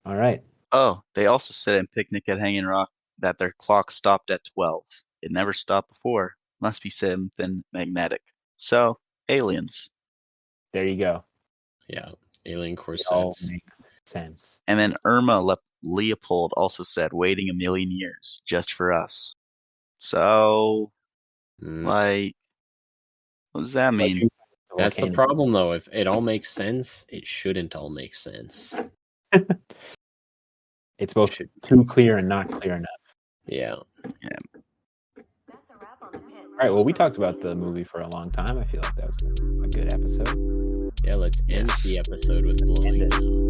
All right. Oh, they also said in Picnic at Hanging Rock that their clock stopped at 12. It never stopped before. Must be something magnetic. So, aliens. There you go. Yeah. Alien core It all sets. makes sense. And then Irma Leopold also said, waiting a million years just for us. So, like, what does that mean? That's the problem, though. If it all makes sense, it shouldn't all make sense. It's both too clear and not clear enough. Yeah. All right. Well, we talked about the movie for a long time. I feel like that was a good episode. Yeah, let's end the episode with blowing End it. now.